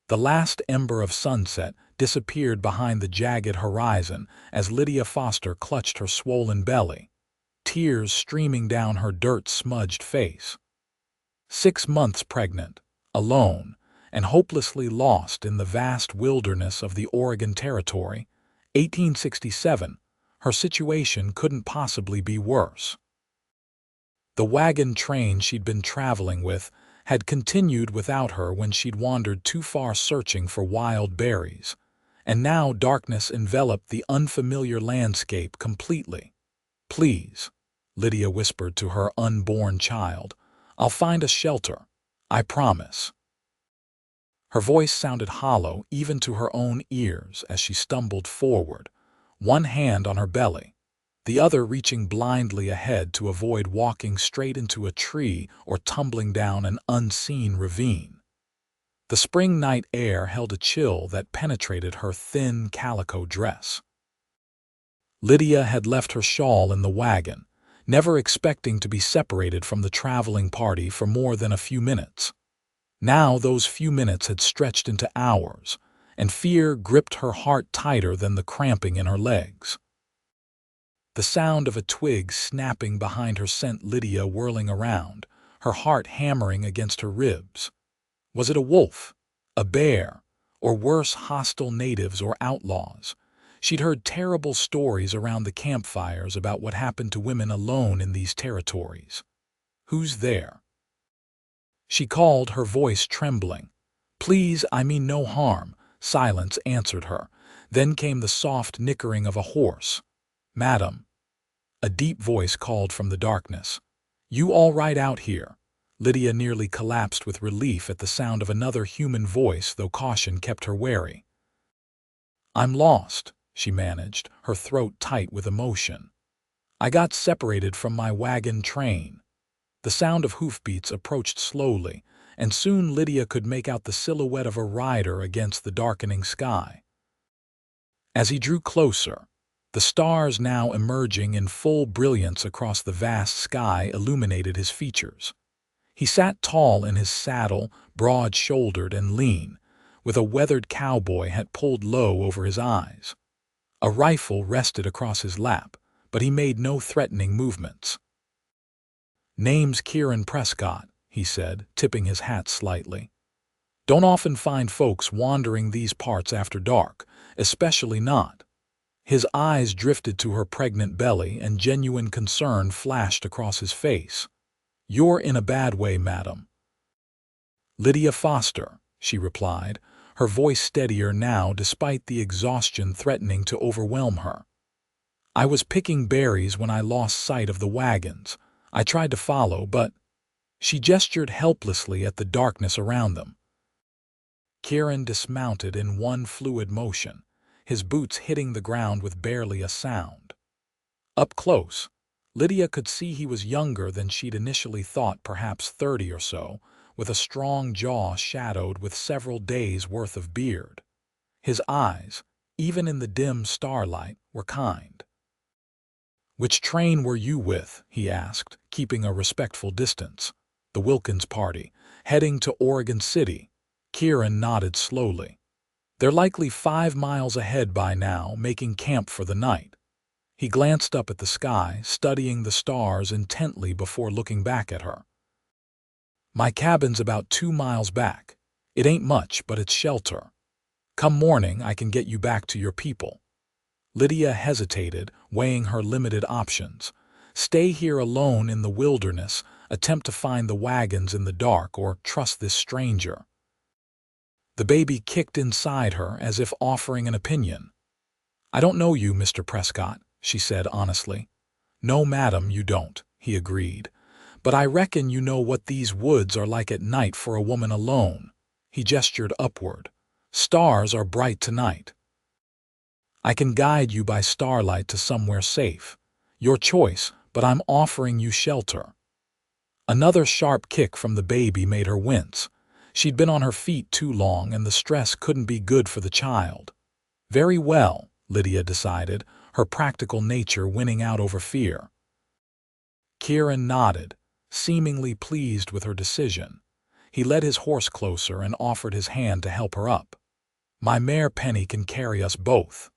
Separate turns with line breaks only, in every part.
The last ember of sunset disappeared behind the jagged horizon as Lydia Foster clutched her swollen belly, tears streaming down her dirt-smudged face. 6 months pregnant, alone, and hopelessly lost in the vast wilderness of the Oregon Territory, 1867, her situation couldn't possibly be worse. The wagon train she'd been traveling with had continued without her when she'd wandered too far searching for wild berries, and now darkness enveloped the unfamiliar landscape completely. "Please," Lydia whispered to her unborn child, "I'll find a shelter. I promise." Her voice sounded hollow even to her own ears as she stumbled forward, one hand on her belly, the other reaching blindly ahead to avoid walking straight into a tree or tumbling down an unseen ravine. The spring night air held a chill that penetrated her thin calico dress. Lydia had left her shawl in the wagon, never expecting to be separated from the traveling party for more than a few minutes. Now those few minutes had stretched into hours, and fear gripped her heart tighter than the cramping in her legs. The sound of a twig snapping behind her sent Lydia whirling around, her heart hammering against her ribs. Was it a wolf, a bear, or worse, hostile natives or outlaws? She'd heard terrible stories around the campfires about what happened to women alone in these territories. "Who's there?" she called, her voice trembling. "Please, I mean no harm," silence answered her. Then came the soft nickering of a horse. "Madam," a deep voice called from the darkness. "You all right out here?" Lydia nearly collapsed with relief at the sound of another human voice, though caution kept her wary. "I'm lost," she managed, her throat tight with emotion. "I got separated from my wagon train." The sound of hoofbeats approached slowly, and soon Lydia could make out the silhouette of a rider against the darkening sky. As he drew closer, the stars now emerging in full brilliance across the vast sky illuminated his features. He sat tall in his saddle, broad-shouldered and lean, with a weathered cowboy hat pulled low over his eyes. A rifle rested across his lap, but he made no threatening movements. "Name's Kieran Prescott," he said, tipping his hat slightly. "Don't often find folks wandering these parts after dark, especially not." His eyes drifted to her pregnant belly, and genuine concern flashed across his face. "You're in a bad way, madam." "Lydia Foster," she replied, her voice steadier now despite the exhaustion threatening to overwhelm her. "I was picking berries when I lost sight of the wagons. I tried to follow, but—" She gestured helplessly at the darkness around them. Kieran dismounted in one fluid motion, his boots hitting the ground with barely a sound. Up close, Lydia could see he was younger than she'd initially thought, perhaps 30 or so, with a strong jaw shadowed with several days' worth of beard. His eyes, even in the dim starlight, were kind. "Which train were you with?" he asked, keeping a respectful distance. "The Wilkins party, heading to Oregon City." Kieran nodded slowly. "They're likely 5 miles ahead by now, making camp for the night." He glanced up at the sky, studying the stars intently before looking back at her. "My cabin's about 2 miles back. It ain't much, but it's shelter. Come morning, I can get you back to your people." Lydia hesitated, weighing her limited options. Stay here alone in the wilderness, attempt to find the wagons in the dark, or trust this stranger. The baby kicked inside her as if offering an opinion. "I don't know you, Mr. Prescott," she said honestly. "No, madam, you don't," he agreed. "But I reckon you know what these woods are like at night for a woman alone." He gestured upward. "Stars are bright tonight. I can guide you by starlight to somewhere safe. Your choice, but I'm offering you shelter." Another sharp kick from the baby made her wince. She'd been on her feet too long, and the stress couldn't be good for the child. "Very well," Lydia decided, her practical nature winning out over fear. Kieran nodded, seemingly pleased with her decision. He led his horse closer and offered his hand to help her up. "My mare Penny can carry us both."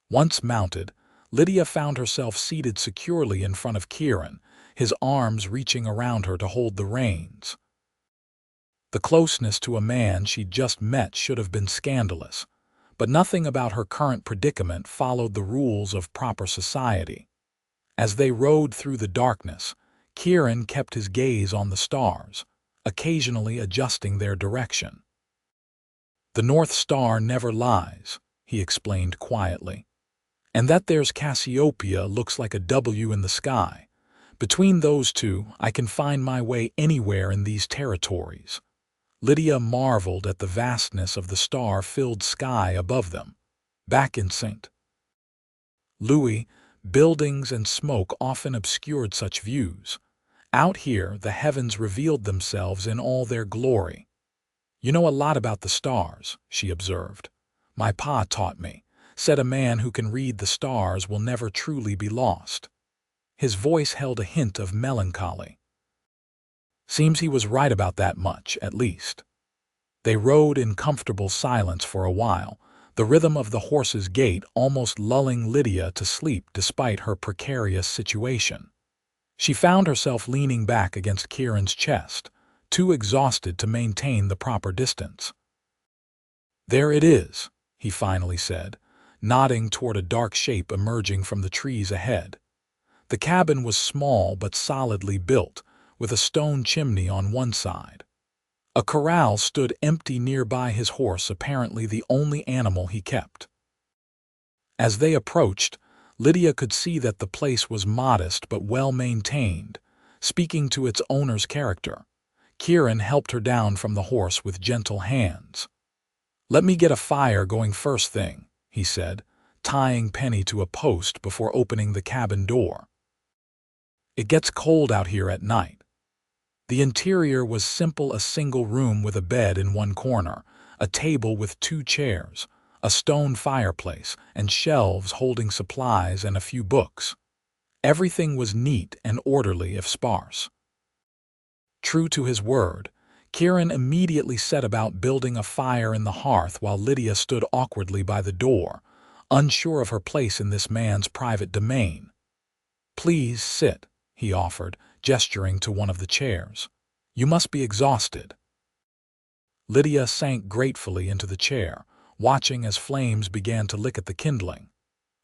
Once mounted, Lydia found herself seated securely in front of Kieran, his arms reaching around her to hold the reins. The closeness to a man she'd just met should have been scandalous, but nothing about her current predicament followed the rules of proper society. As they rode through the darkness, Kieran kept his gaze on the stars, occasionally adjusting their direction. "The North Star never lies," he explained quietly. "And that there's Cassiopeia looks like a W in the sky. Between those two, I can find my way anywhere in these territories." Lydia marveled at the vastness of the star-filled sky above them. Back in St. Louis, buildings and smoke often obscured such views. Out here, the heavens revealed themselves in all their glory. "You know a lot about the stars," she observed. "My pa taught me. Said a man who can read the stars will never truly be lost." His voice held a hint of melancholy. Seems he was right about that much, at least. They rode in comfortable silence for a while, the rhythm of the horse's gait almost lulling Lydia to sleep despite her precarious situation. She found herself leaning back against Kieran's chest, too exhausted to maintain the proper distance. "There it is," he finally said, nodding toward a dark shape emerging from the trees ahead. The cabin was small but solidly built, with a stone chimney on one side. A corral stood empty nearby his horse, apparently the only animal he kept. As they approached, Lydia could see that the place was modest but well-maintained, speaking to its owner's character. Kieran helped her down from the horse with gentle hands. "Let me get a fire going first thing," he said, tying Penny to a post before opening the cabin door. "It gets cold out here at night." The interior was simple, a single room with a bed in one corner, a table with 2 chairs, a stone fireplace, and shelves holding supplies and a few books. Everything was neat and orderly if sparse. True to his word, Kieran immediately set about building a fire in the hearth while Lydia stood awkwardly by the door, unsure of her place in this man's private domain. "Please sit," he offered, gesturing to one of the chairs. "You must be exhausted." Lydia sank gratefully into the chair, watching as flames began to lick at the kindling.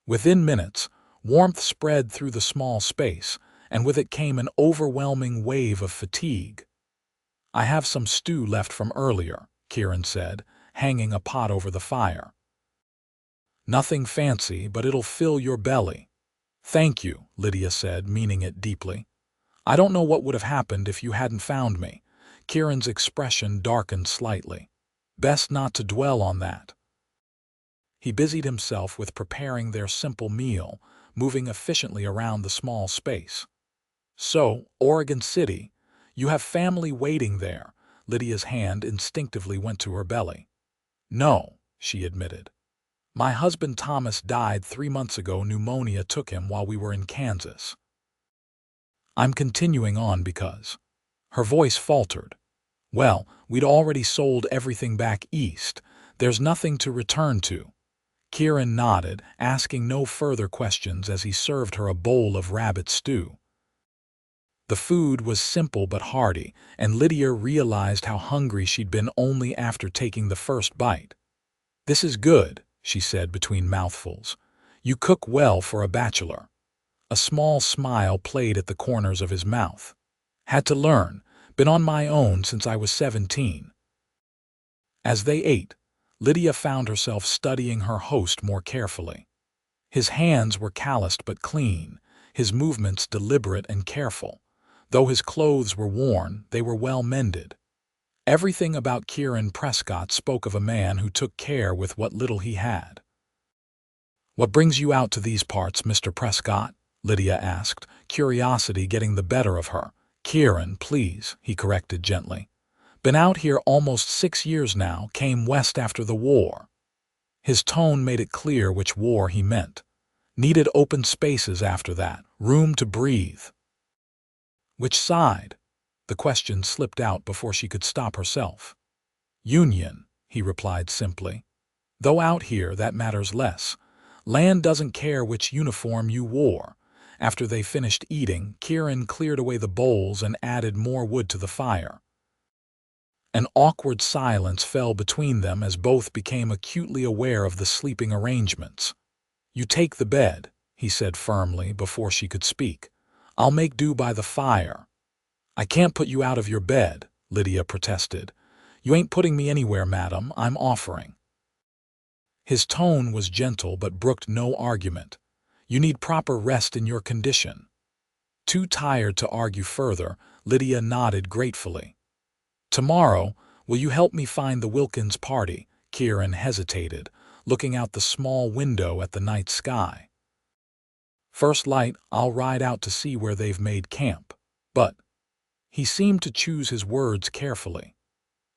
Within minutes, warmth spread through the small space, and with it came an overwhelming wave of fatigue. "I have some stew left from earlier," Kieran said, hanging a pot over the fire. "Nothing fancy, but it'll fill your belly." "Thank you," Lydia said, meaning it deeply. "I don't know what would have happened if you hadn't found me." Kieran's expression darkened slightly. "Best not to dwell on that." He busied himself with preparing their simple meal, moving efficiently around the small space. "So, Oregon City, you have family waiting there." Lydia's hand instinctively went to her belly. "No," she admitted. "My husband Thomas died 3 months ago. Pneumonia took him while we were in Kansas. I'm continuing on because—" Her voice faltered. "Well, we'd already sold everything back east. There's nothing to return to." Kieran nodded, asking no further questions as he served her a bowl of rabbit stew. The food was simple but hearty, and Lydia realized how hungry she'd been only after taking the first bite. "This is good," she said between mouthfuls. "You cook well for a bachelor." A small smile played at the corners of his mouth. "Had to learn. Been on my own since I was 17. As they ate, Lydia found herself studying her host more carefully. His hands were calloused but clean, his movements deliberate and careful. Though his clothes were worn, they were well mended. Everything about Kieran Prescott spoke of a man who took care with what little he had. "What brings you out to these parts, Mr. Prescott?" Lydia asked, curiosity getting the better of her. "Kieran, please," he corrected gently. "Been out here almost 6 years now, came west after the war." His tone made it clear which war he meant. Needed open spaces after that, room to breathe. "Which side?" The question slipped out before she could stop herself. Union, he replied simply. Though out here, that matters less. Land doesn't care which uniform you wore. After they finished eating, Kieran cleared away the bowls and added more wood to the fire. An awkward silence fell between them as both became acutely aware of the sleeping arrangements. You take the bed, he said firmly before she could speak. I'll make do by the fire. I can't put you out of your bed, Lydia protested. You ain't putting me anywhere, madam, I'm offering. His tone was gentle but brooked no argument. You need proper rest in your condition. Too tired to argue further, Lydia nodded gratefully. Tomorrow, will you help me find the Wilkins party? Kieran hesitated, looking out the small window at the night sky. First light, I'll ride out to see where they've made camp. But he seemed to choose his words carefully.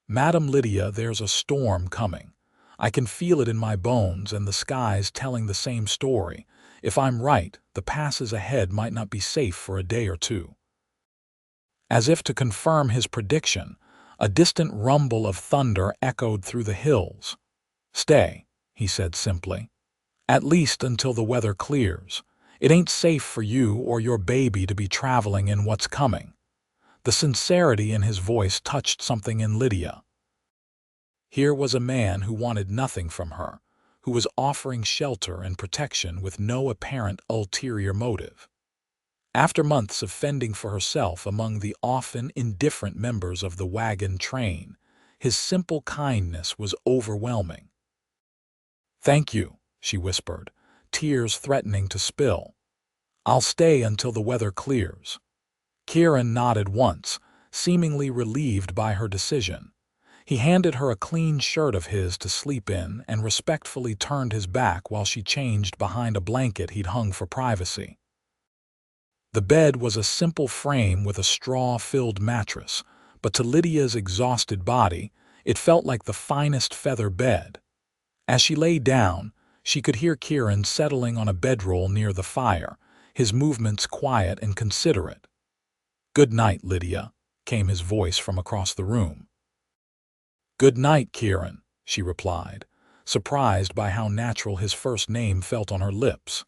Madam Lydia, there's a storm coming. I can feel it in my bones, and the sky's telling the same story. If I'm right, the passes ahead might not be safe for a day or two. As if to confirm his prediction, a distant rumble of thunder echoed through the hills. Stay, he said simply. At least until the weather clears. It ain't safe for you or your baby to be traveling in what's coming. The sincerity in his voice touched something in Lydia. Here was a man who wanted nothing from her, who was offering shelter and protection with no apparent ulterior motive. After months of fending for herself among the often indifferent members of the wagon train, his simple kindness was overwhelming. Thank you, she whispered, tears threatening to spill. I'll stay until the weather clears. Kieran nodded once, seemingly relieved by her decision. He handed her a clean shirt of his to sleep in and respectfully turned his back while she changed behind a blanket he'd hung for privacy. The bed was a simple frame with a straw-filled mattress, but to Lydia's exhausted body, it felt like the finest feather bed. As she lay down, she could hear Kieran settling on a bedroll near the fire, his movements quiet and considerate. "Good night, Lydia," came his voice from across the room. "Good night, Kieran," she replied, surprised by how natural his first name felt on her lips.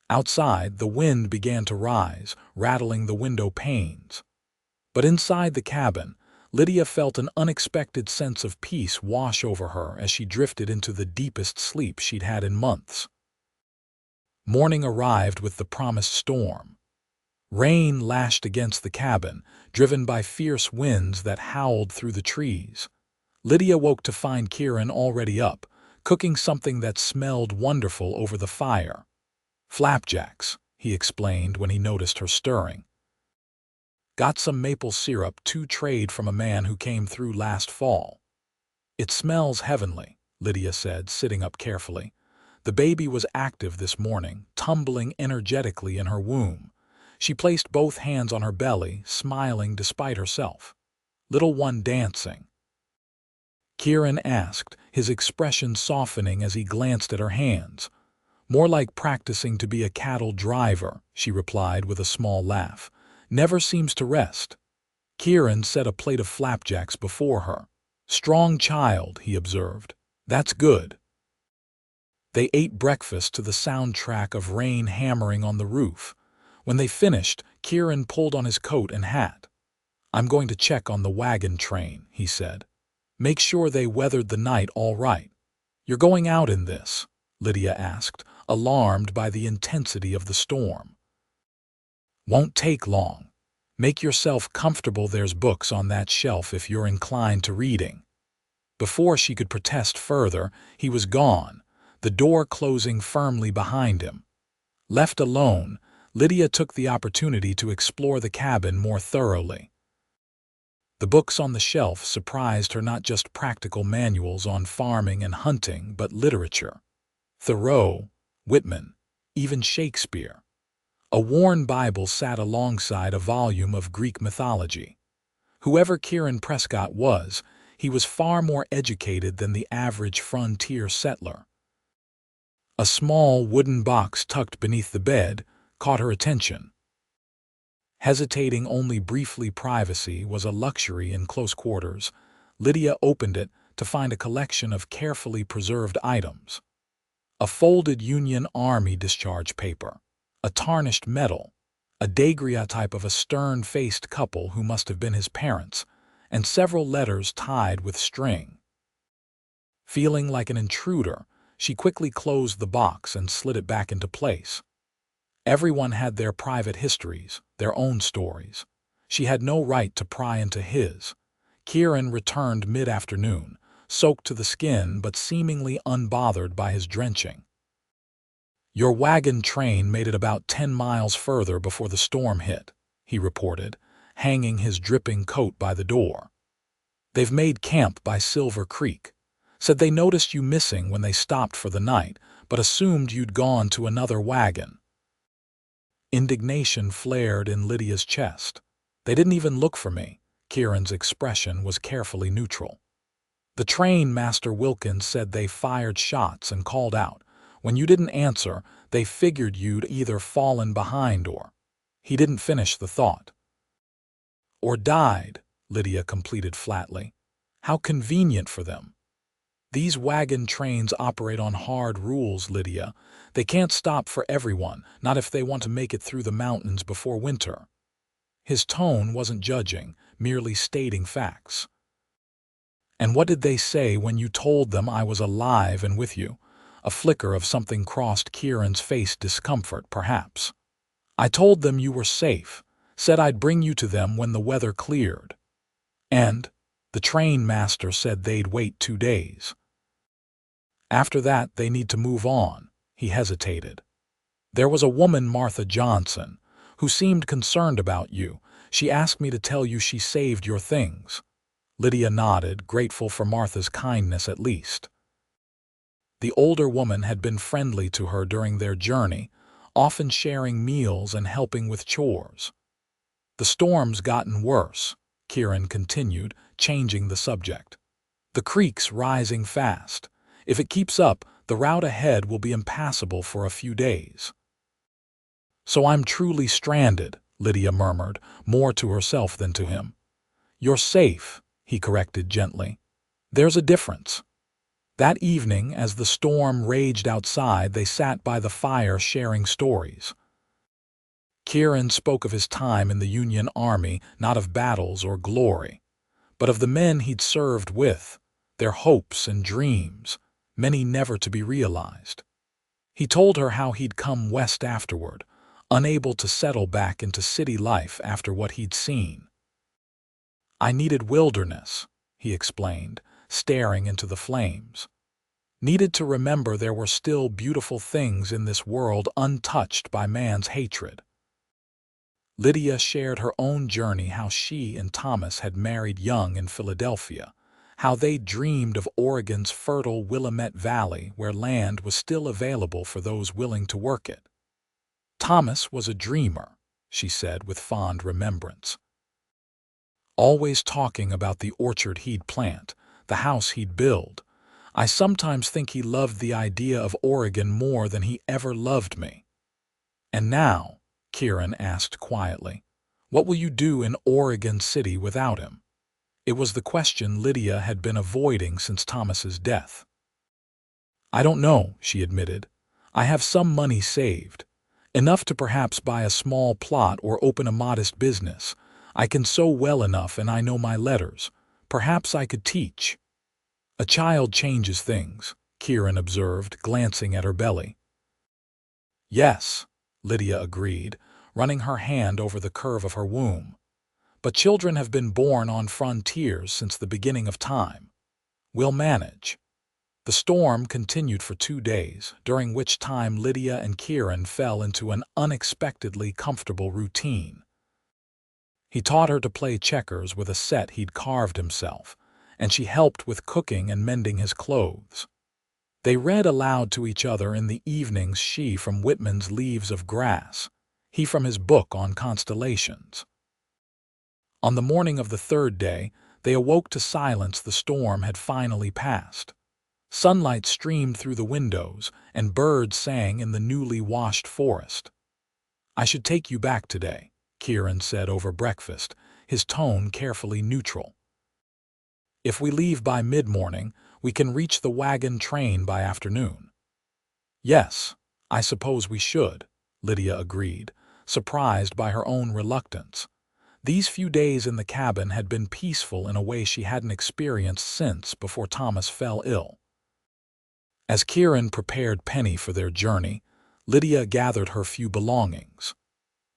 Outside, the wind began to rise, rattling the window panes. But inside the cabin, Lydia felt an unexpected sense of peace wash over her as she drifted into the deepest sleep she'd had in months. Morning arrived with the promised storm. Rain lashed against the cabin, driven by fierce winds that howled through the trees. Lydia woke to find Kieran already up, cooking something that smelled wonderful over the fire. "Flapjacks," he explained when he noticed her stirring. "Got some maple syrup, 2 trade from a man who came through last fall." "It smells heavenly," Lydia said, sitting up carefully. The baby was active this morning, tumbling energetically in her womb. She placed both hands on her belly, smiling despite herself. "Little one dancing?" Kieran asked, his expression softening as he glanced at her hands. "More like practicing to be a cattle driver," she replied with a small laugh. "Never seems to rest." Kieran set a plate of flapjacks before her. "Strong child," he observed. "That's good." They ate breakfast to the soundtrack of rain hammering on the roof. When they finished, Kieran pulled on his coat and hat. "I'm going to check on the wagon train," he said. "Make sure they weathered the night all right." "You're going out in this?" Lydia asked, alarmed by the intensity of the storm. "Won't take long. Make yourself comfortable, there's books on that shelf if you're inclined to reading." Before she could protest further, he was gone, the door closing firmly behind him. Left alone, Lydia took the opportunity to explore the cabin more thoroughly. The books on the shelf surprised her, not just practical manuals on farming and hunting, but literature. Thoreau, Whitman, even Shakespeare. A worn Bible sat alongside a volume of Greek mythology. Whoever Kieran Prescott was, he was far more educated than the average frontier settler. A small wooden box tucked beneath the bed caught her attention. Hesitating only briefly, privacy was a luxury in close quarters. Lydia opened it to find a collection of carefully preserved items. A folded Union Army discharge paper, a tarnished medal, a daguerreotype of a stern-faced couple who must have been his parents, and several letters tied with string. Feeling like an intruder, she quickly closed the box and slid it back into place. Everyone had their private histories, their own stories. She had no right to pry into his. Kieran returned mid-afternoon, soaked to the skin but seemingly unbothered by his drenching. "Your wagon train made it about 10 miles further before the storm hit," he reported, hanging his dripping coat by the door. "They've made camp by Silver Creek. Said they noticed you missing when they stopped for the night, but assumed you'd gone to another wagon." Indignation flared in Lydia's chest. "They didn't even look for me." Kieran's expression was carefully neutral. "The train master Wilkins said they fired shots and called out. When you didn't answer, they figured you'd either fallen behind or—" He didn't finish the thought. "Or died," Lydia completed flatly. "How convenient for them. These wagon trains operate on hard rules, Lydia. They can't stop for everyone, not if they want to make it through the mountains before winter." His tone wasn't judging, merely stating facts. "And what did they say when you told them I was alive and with you?" A flicker of something crossed Kieran's face, discomfort, perhaps. "I told them you were safe, said I'd bring you to them when the weather cleared. And the train master said they'd wait 2 days. After that, they need to move on." He hesitated. "There was a woman, Martha Johnson, who seemed concerned about you. She asked me to tell you she saved your things." Lydia nodded, grateful for Martha's kindness at least. The older woman had been friendly to her during their journey, often sharing meals and helping with chores. "The storm's gotten worse," Kieran continued, changing the subject. "The creek's rising fast. If it keeps up, the route ahead will be impassable for a few days." "So I'm truly stranded," Lydia murmured, more to herself than to him. "You're safe," he corrected gently. "There's a difference." That evening, as the storm raged outside, they sat by the fire sharing stories. Kieran spoke of his time in the Union Army, not of battles or glory, but of the men he'd served with, their hopes and dreams, many never to be realized. He told her how he'd come west afterward, unable to settle back into city life after what he'd seen. "I needed wilderness," he explained, staring into the flames. "Needed to remember there were still beautiful things in this world untouched by man's hatred." Lydia shared her own journey, how she and Thomas had married young in Philadelphia, how they dreamed of Oregon's fertile Willamette Valley where land was still available for those willing to work it. "Thomas was a dreamer," she said with fond remembrance. "Always talking about the orchard he'd plant, the house he'd build. I sometimes think he loved the idea of Oregon more than he ever loved me." "And now," Kieran asked quietly, "what will you do in Oregon City without him?" It was the question Lydia had been avoiding since Thomas's death. "I don't know," she admitted. "I have some money saved, enough to perhaps buy a small plot or open a modest business. I can sew well enough and I know my letters. Perhaps I could teach." "A child changes things," Kieran observed, glancing at her belly. "Yes," Lydia agreed, running her hand over the curve of her womb. "But children have been born on frontiers since the beginning of time. We'll manage." The storm continued for 2 days, during which time Lydia and Kieran fell into an unexpectedly comfortable routine. He taught her to play checkers with a set he'd carved himself, and she helped with cooking and mending his clothes. They read aloud to each other in the evenings, she from Whitman's Leaves of Grass, he from his book on constellations. On the morning of the 3rd day, they awoke to silence. The storm had finally passed. Sunlight streamed through the windows, and birds sang in the newly washed forest. "I should take you back today," Kieran said over breakfast, his tone carefully neutral. If we leave by mid-morning, we can reach the wagon train by afternoon. Yes, I suppose we should, Lydia agreed, surprised by her own reluctance. These few days in the cabin had been peaceful in a way she hadn't experienced since before Thomas fell ill. As Kieran prepared Penny for their journey, Lydia gathered her few belongings.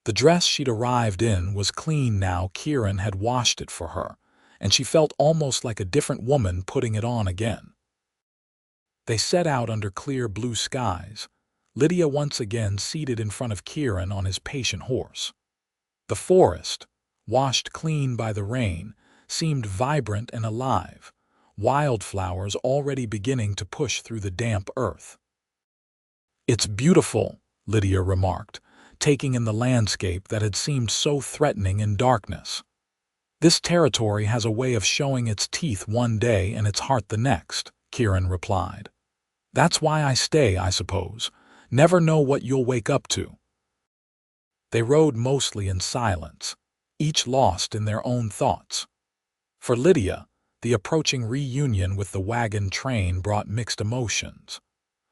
The dress she'd arrived in was clean now. Kieran had washed it for her, and she felt almost like a different woman putting it on again. They set out under clear blue skies, Lydia once again seated in front of Kieran on his patient horse. The forest, washed clean by the rain, seemed vibrant and alive, wildflowers already beginning to push through the damp earth. "It's beautiful," Lydia remarked, taking in the landscape that had seemed so threatening in darkness. "This territory has a way of showing its teeth one day and its heart the next," Kieran replied. "That's why I stay, I suppose. Never know what you'll wake up to." They rode mostly in silence, each lost in their own thoughts. For Lydia, the approaching reunion with the wagon train brought mixed emotions.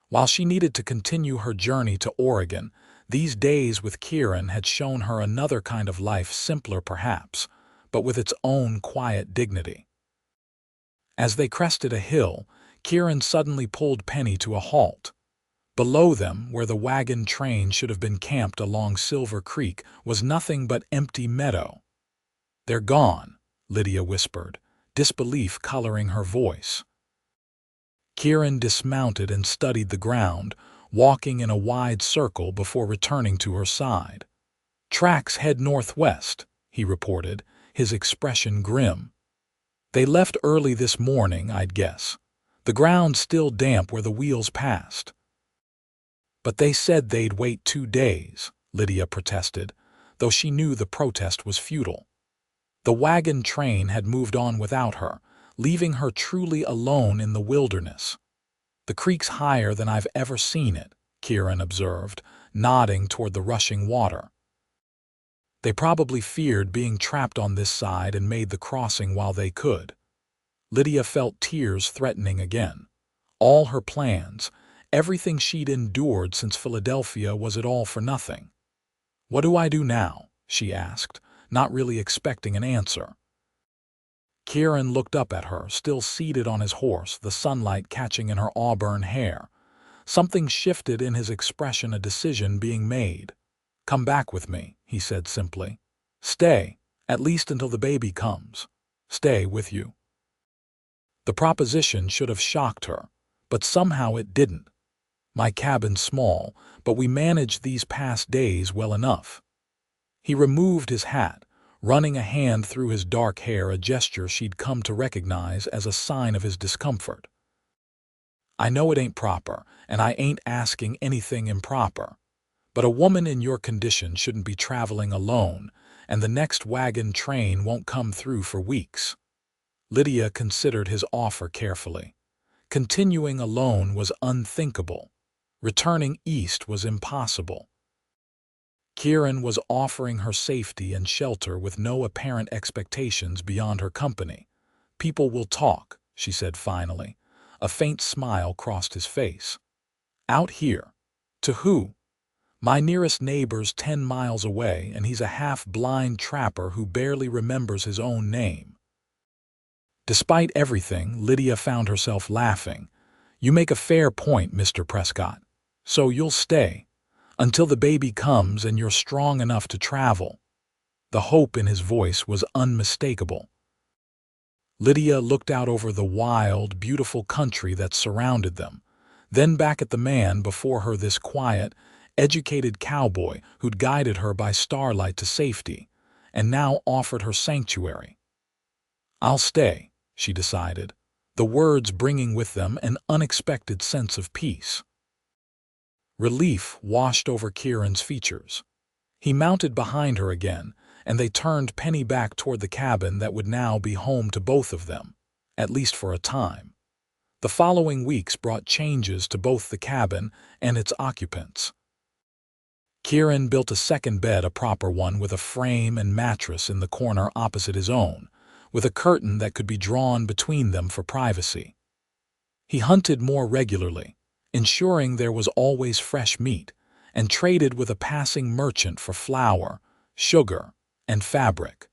While she needed to continue her journey to Oregon, these days with Kieran had shown her another kind of life, simpler perhaps, but with its own quiet dignity. As they crested a hill, Kieran suddenly pulled Penny to a halt. Below them, where the wagon train should have been camped along Silver Creek, was nothing but empty meadow. "They're gone," Lydia whispered, disbelief coloring her voice. Kieran dismounted and studied the ground, walking in a wide circle before returning to her side. "Tracks head northwest," he reported, his expression grim. "They left early this morning, I'd guess. The ground's still damp where the wheels passed." "But they said they'd wait 2 days," Lydia protested, though she knew the protest was futile. The wagon train had moved on without her, leaving her truly alone in the wilderness. "The creek's higher than I've ever seen it," Kieran observed, nodding toward the rushing water. "They probably feared being trapped on this side and made the crossing while they could." Lydia felt tears threatening again. All her plans, everything she'd endured since Philadelphia, was it all for nothing? "What do I do now?" she asked, not really expecting an answer. Kieran looked up at her, still seated on his horse, the sunlight catching in her auburn hair. Something shifted in his expression, a decision being made. "Come back with me," he said simply. "Stay, at least until the baby comes. Stay with you." The proposition should have shocked her, but somehow it didn't. "My cabin's small, but we managed these past days well enough." He removed his hat, running a hand through his dark hair, a gesture she'd come to recognize as a sign of his discomfort. "I know it ain't proper, and I ain't asking anything improper. But a woman in your condition shouldn't be traveling alone, and the next wagon train won't come through for weeks." Lydia considered his offer carefully. Continuing alone was unthinkable. Returning east was impossible. Kieran was offering her safety and shelter with no apparent expectations beyond her company. "People will talk," she said finally. A faint smile crossed his face. "Out here? To who? My nearest neighbor's 10 miles away, and he's a half-blind trapper who barely remembers his own name." Despite everything, Lydia found herself laughing. "You make a fair point, Mr. Prescott. So you'll stay until the baby comes and you're strong enough to travel." The hope in his voice was unmistakable. Lydia looked out over the wild, beautiful country that surrounded them, then back at the man before her, this quiet, educated cowboy who'd guided her by starlight to safety, and now offered her sanctuary. "I'll stay," she decided, the words bringing with them an unexpected sense of peace. Relief washed over Kieran's features. He mounted behind her again, and they turned Penny back toward the cabin that would now be home to both of them, at least for a time. The following weeks brought changes to both the cabin and its occupants. Kieran built a second bed, a proper one with a frame and mattress in the corner opposite his own, with a curtain that could be drawn between them for privacy. He hunted more regularly, ensuring there was always fresh meat, and traded with a passing merchant for flour, sugar, and fabric.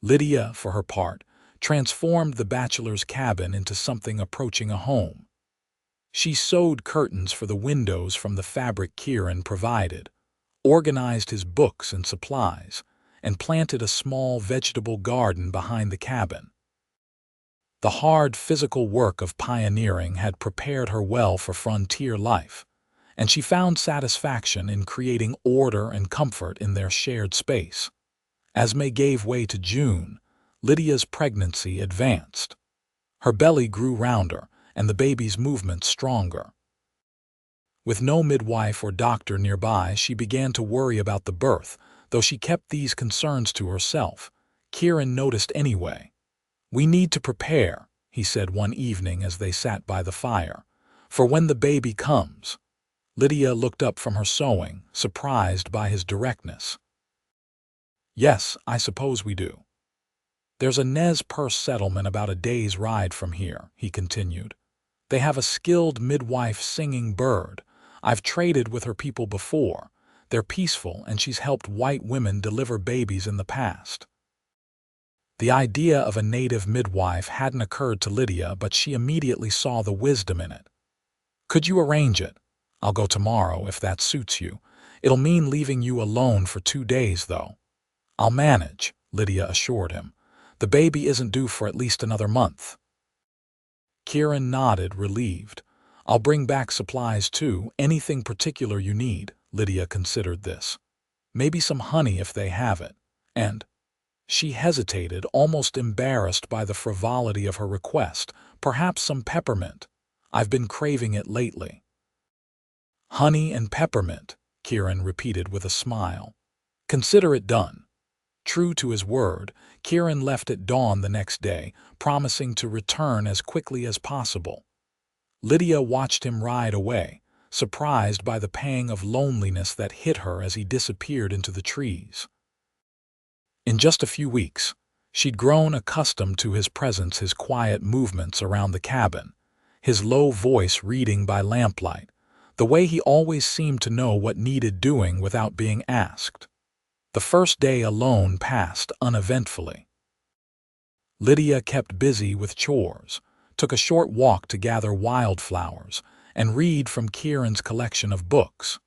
Lydia, for her part, transformed the bachelor's cabin into something approaching a home. She sewed curtains for the windows from the fabric Kieran provided, organized his books and supplies, and planted a small vegetable garden behind the cabin. The hard physical work of pioneering had prepared her well for frontier life, and she found satisfaction in creating order and comfort in their shared space. As May gave way to June, Lydia's pregnancy advanced. Her belly grew rounder, and the baby's movements stronger. With no midwife or doctor nearby, she began to worry about the birth, though she kept these concerns to herself. Kieran noticed anyway. "We need to prepare," he said one evening as they sat by the fire, "for when the baby comes." Lydia looked up from her sewing, surprised by his directness. "Yes, I suppose we do. There's a Nez Perce settlement about a day's ride from here," he continued. "They have a skilled midwife singing bird. I've traded with her people before. They're peaceful, and she's helped white women deliver babies in the past." The idea of a native midwife hadn't occurred to Lydia, but she immediately saw the wisdom in it. "Could you arrange it? I'll go tomorrow if that suits you. It'll mean leaving you alone for 2 days, though." "I'll manage," Lydia assured him. "The baby isn't due for at least another month." Kieran nodded, relieved. "I'll bring back supplies too, anything particular you need." Lydia considered this. "Maybe some honey if they have it. And—" She hesitated, almost embarrassed by the frivolity of her request. "Perhaps some peppermint. I've been craving it lately." "Honey and peppermint," Kieran repeated with a smile. "Consider it done." True to his word, Kieran left at dawn the next day, promising to return as quickly as possible. Lydia watched him ride away, surprised by the pang of loneliness that hit her as he disappeared into the trees. In just a few weeks, she'd grown accustomed to his presence, his quiet movements around the cabin, his low voice reading by lamplight, the way he always seemed to know what needed doing without being asked. The first day alone passed uneventfully. Lydia kept busy with chores, took a short walk to gather wildflowers, and read from Kieran's collection of books.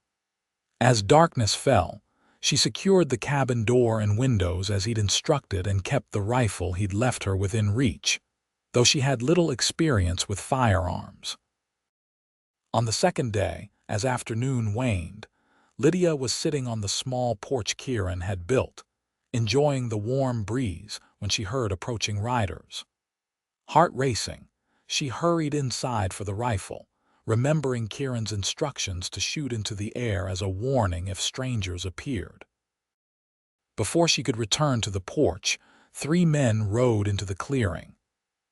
As darkness fell, she secured the cabin door and windows as he'd instructed and kept the rifle he'd left her within reach, though she had little experience with firearms. On the second day, as afternoon waned, Lydia was sitting on the small porch Kieran had built, enjoying the warm breeze when she heard approaching riders. Heart racing, she hurried inside for the rifle, remembering Kieran's instructions to shoot into the air as a warning if strangers appeared. Before she could return to the porch, 3 men rode into the clearing.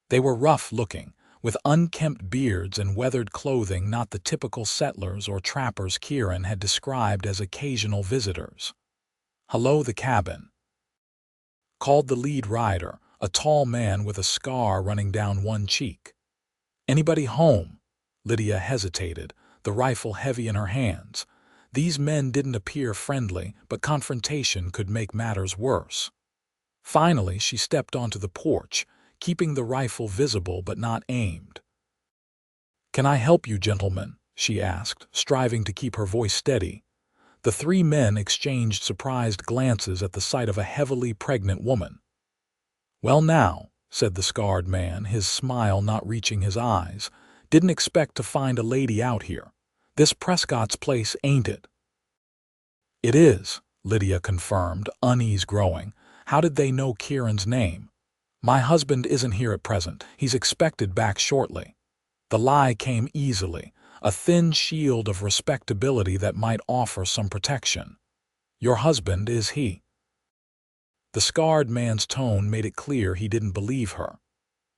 They were rough-looking, with unkempt beards and weathered clothing, not the typical settlers or trappers Kieran had described as occasional visitors. "Hello, the cabin," called the lead rider, a tall man with a scar running down one cheek. "Anybody home?" Lydia hesitated, the rifle heavy in her hands. These men didn't appear friendly, but confrontation could make matters worse. Finally, she stepped onto the porch, keeping the rifle visible but not aimed. "Can I help you, gentlemen?" she asked, striving to keep her voice steady. The 3 men exchanged surprised glances at the sight of a heavily pregnant woman. "Well now," said the scarred man, his smile not reaching his eyes, "didn't expect to find a lady out here. This Prescott's place, ain't it?" "It is," Lydia confirmed, unease growing. "How did they know Kieran's name?" "My husband isn't here at present. He's expected back shortly." The lie came easily, a thin shield of respectability that might offer some protection. "Your husband, is he?" The scarred man's tone made it clear he didn't believe her.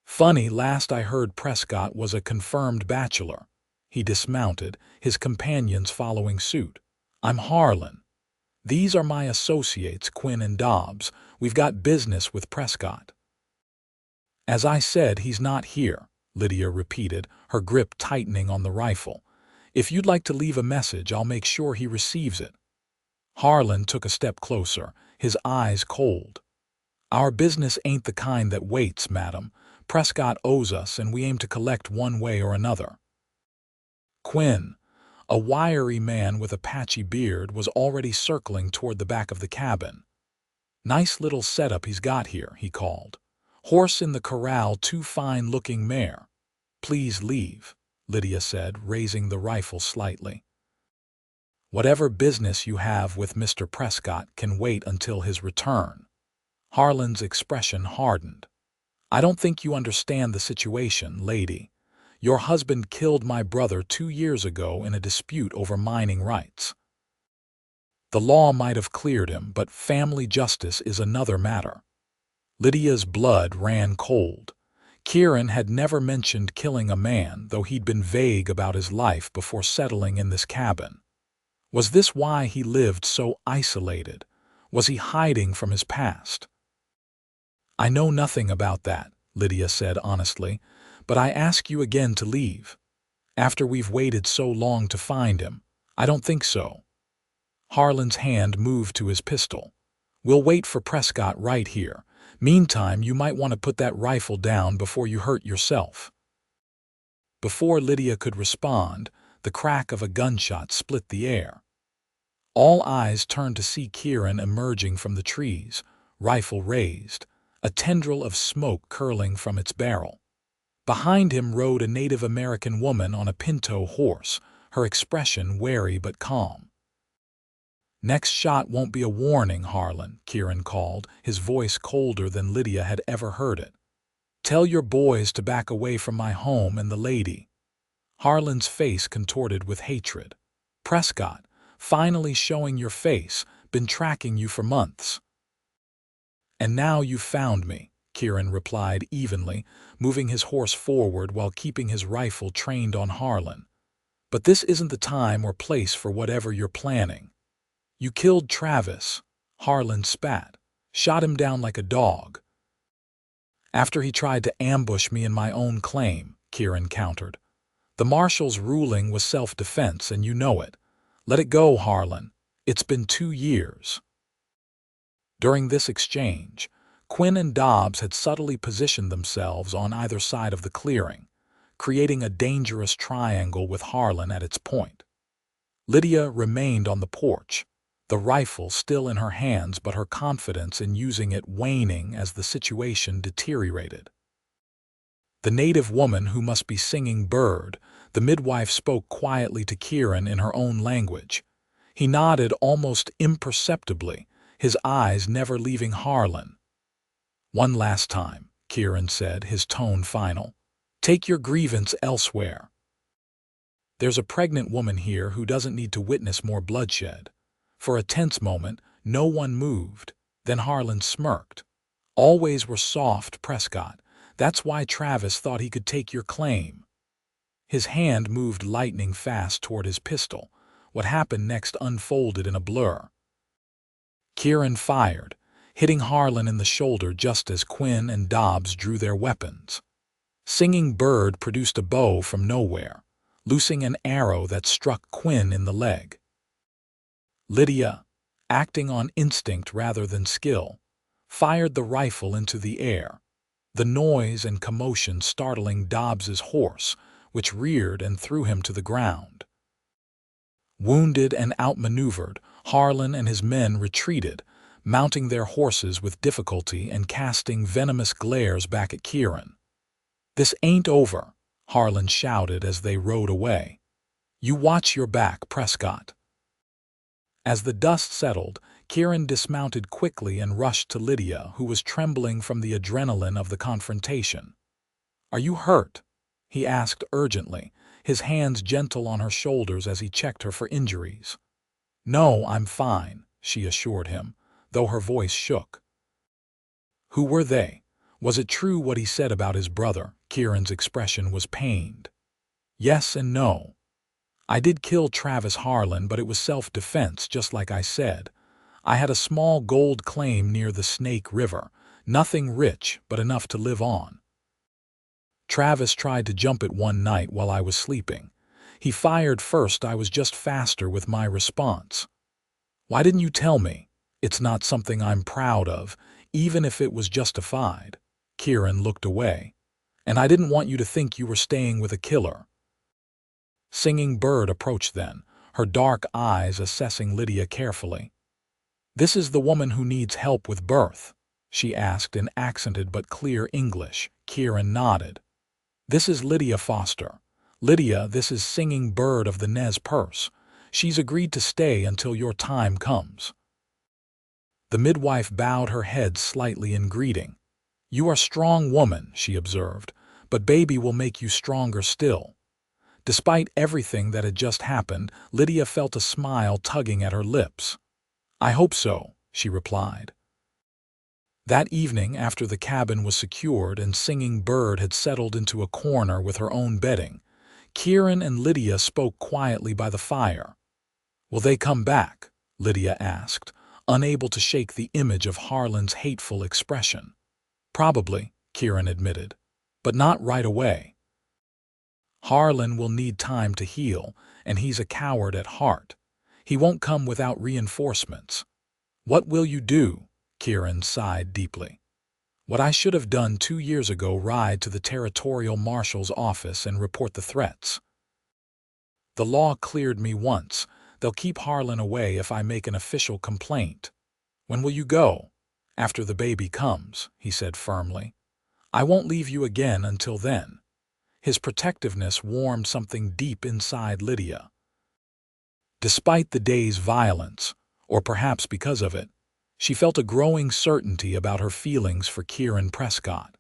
"Funny, last I heard Prescott was a confirmed bachelor." He dismounted, his companions following suit. I'm Harlan. These are my associates, Quinn and Dobbs. We've got business with Prescott." "As I said, he's not here," Lydia repeated, her grip tightening on the rifle. "If you'd like to leave a message, I'll make sure he receives it." Harlan took a step closer, his eyes cold. "Our business ain't the kind that waits, madam. Prescott owes us, and we aim to collect one way or another." Quinn, a wiry man with a patchy beard, was already circling toward the back of the cabin. "Nice little setup he's got here," he called. "Horse in the corral, too fine-looking mare." "Please leave," Lydia said, raising the rifle slightly. "Whatever business you have with Mr. Prescott can wait until his return." Harlan's expression hardened. "I don't think you understand the situation, lady. Your husband killed my brother 2 years ago in a dispute over mining rights. The law might have cleared him, but family justice is another matter." Lydia's blood ran cold. Kieran had never mentioned killing a man, though he'd been vague about his life before settling in this cabin. Was this why he lived so isolated? Was he hiding from his past? "I know nothing about that," Lydia said honestly, "but I ask you again to leave. After we've waited so long to find him, I don't think so." Harlan's hand moved to his pistol. "We'll wait for Prescott right here. Meantime, you might want to put that rifle down before you hurt yourself." Before Lydia could respond, the crack of a gunshot split the air. All eyes turned to see Kieran emerging from the trees, rifle raised, a tendril of smoke curling from its barrel. Behind him rode a Native American woman on a pinto horse, her expression wary but calm. "Next shot won't be a warning, Harlan," Kieran called, his voice colder than Lydia had ever heard it. "Tell your boys to back away from my home and the lady." Harlan's face contorted with hatred. "Prescott, finally showing your face, been tracking you for months." "And now you've found me," Kieran replied evenly, moving his horse forward while keeping his rifle trained on Harlan. "But this isn't the time or place for whatever you're planning. You killed Travis," Harlan spat, "shot him down like a dog." "After he tried to ambush me in my own claim," Kieran countered. "The marshal's ruling was self-defense, and you know it. Let it go, Harlan. It's been 2 years." During this exchange, Quinn and Dobbs had subtly positioned themselves on either side of the clearing, creating a dangerous triangle with Harlan at its point. Lydia remained on the porch, the rifle still in her hands but her confidence in using it waning as the situation deteriorated. "The native woman who must be singing bird," the midwife spoke quietly to Kieran in her own language. He nodded almost imperceptibly, his eyes never leaving Harlan. "One last time," Kieran said, his tone final. "Take your grievance elsewhere. There's a pregnant woman here who doesn't need to witness more bloodshed." For a tense moment, no one moved. Then Harlan smirked. "Always were soft, Prescott. That's why Travis thought he could take your claim." His hand moved lightning fast toward his pistol. What happened next unfolded in a blur. Kieran fired, hitting Harlan in the shoulder just as Quinn and Dobbs drew their weapons. Singing Bird produced a bow from nowhere, loosing an arrow that struck Quinn in the leg. Lydia, acting on instinct rather than skill, fired the rifle into the air, the noise and commotion startling Dobbs's horse, which reared and threw him to the ground. Wounded and outmaneuvered, Harlan and his men retreated, mounting their horses with difficulty and casting venomous glares back at Kieran. "This ain't over," Harlan shouted as they rode away. "You watch your back, Prescott." As the dust settled, Kieran dismounted quickly and rushed to Lydia, who was trembling from the adrenaline of the confrontation. "Are you hurt?" he asked urgently, his hands gentle on her shoulders as he checked her for injuries. "No, I'm fine," she assured him, though her voice shook. "Who were they? Was it true what he said about his brother?" Kieran's expression was pained. "Yes and no. I did kill Travis Harlan, but it was self-defense, just like I said. I had a small gold claim near the Snake River. Nothing rich, but enough to live on. Travis tried to jump it one night while I was sleeping. He fired first. I was just faster with my response. Why didn't you tell me? It's not something I'm proud of, even if it was justified. Kieran looked away. And I didn't want you to think you were staying with a killer. Singing Bird approached then, her dark eyes assessing Lydia carefully. This is the woman who needs help with birth, she asked in accented but clear English. Kieran nodded. This is Lydia Foster. Lydia, this is Singing Bird of the Nez Perce. She's agreed to stay until your time comes. The midwife bowed her head slightly in greeting. You are a strong woman, she observed, but baby will make you stronger still. Despite everything that had just happened, Lydia felt a smile tugging at her lips. I hope so, she replied. That evening, after the cabin was secured and Singing Bird had settled into a corner with her own bedding, Kieran and Lydia spoke quietly by the fire. Will they come back? Lydia asked, unable to shake the image of Harlan's hateful expression. Probably, Kieran admitted, but not right away. Harlan will need time to heal, and he's a coward at heart. He won't come without reinforcements. What will you do? Kieran sighed deeply. What I should have done 2 years ago: ride to the territorial marshal's office and report the threats. The law cleared me once. They'll keep Harlan away if I make an official complaint. When will you go? After the baby comes, he said firmly. I won't leave you again until then. His protectiveness warmed something deep inside Lydia. Despite the day's violence, or perhaps because of it, she felt a growing certainty about her feelings for Kieran Prescott.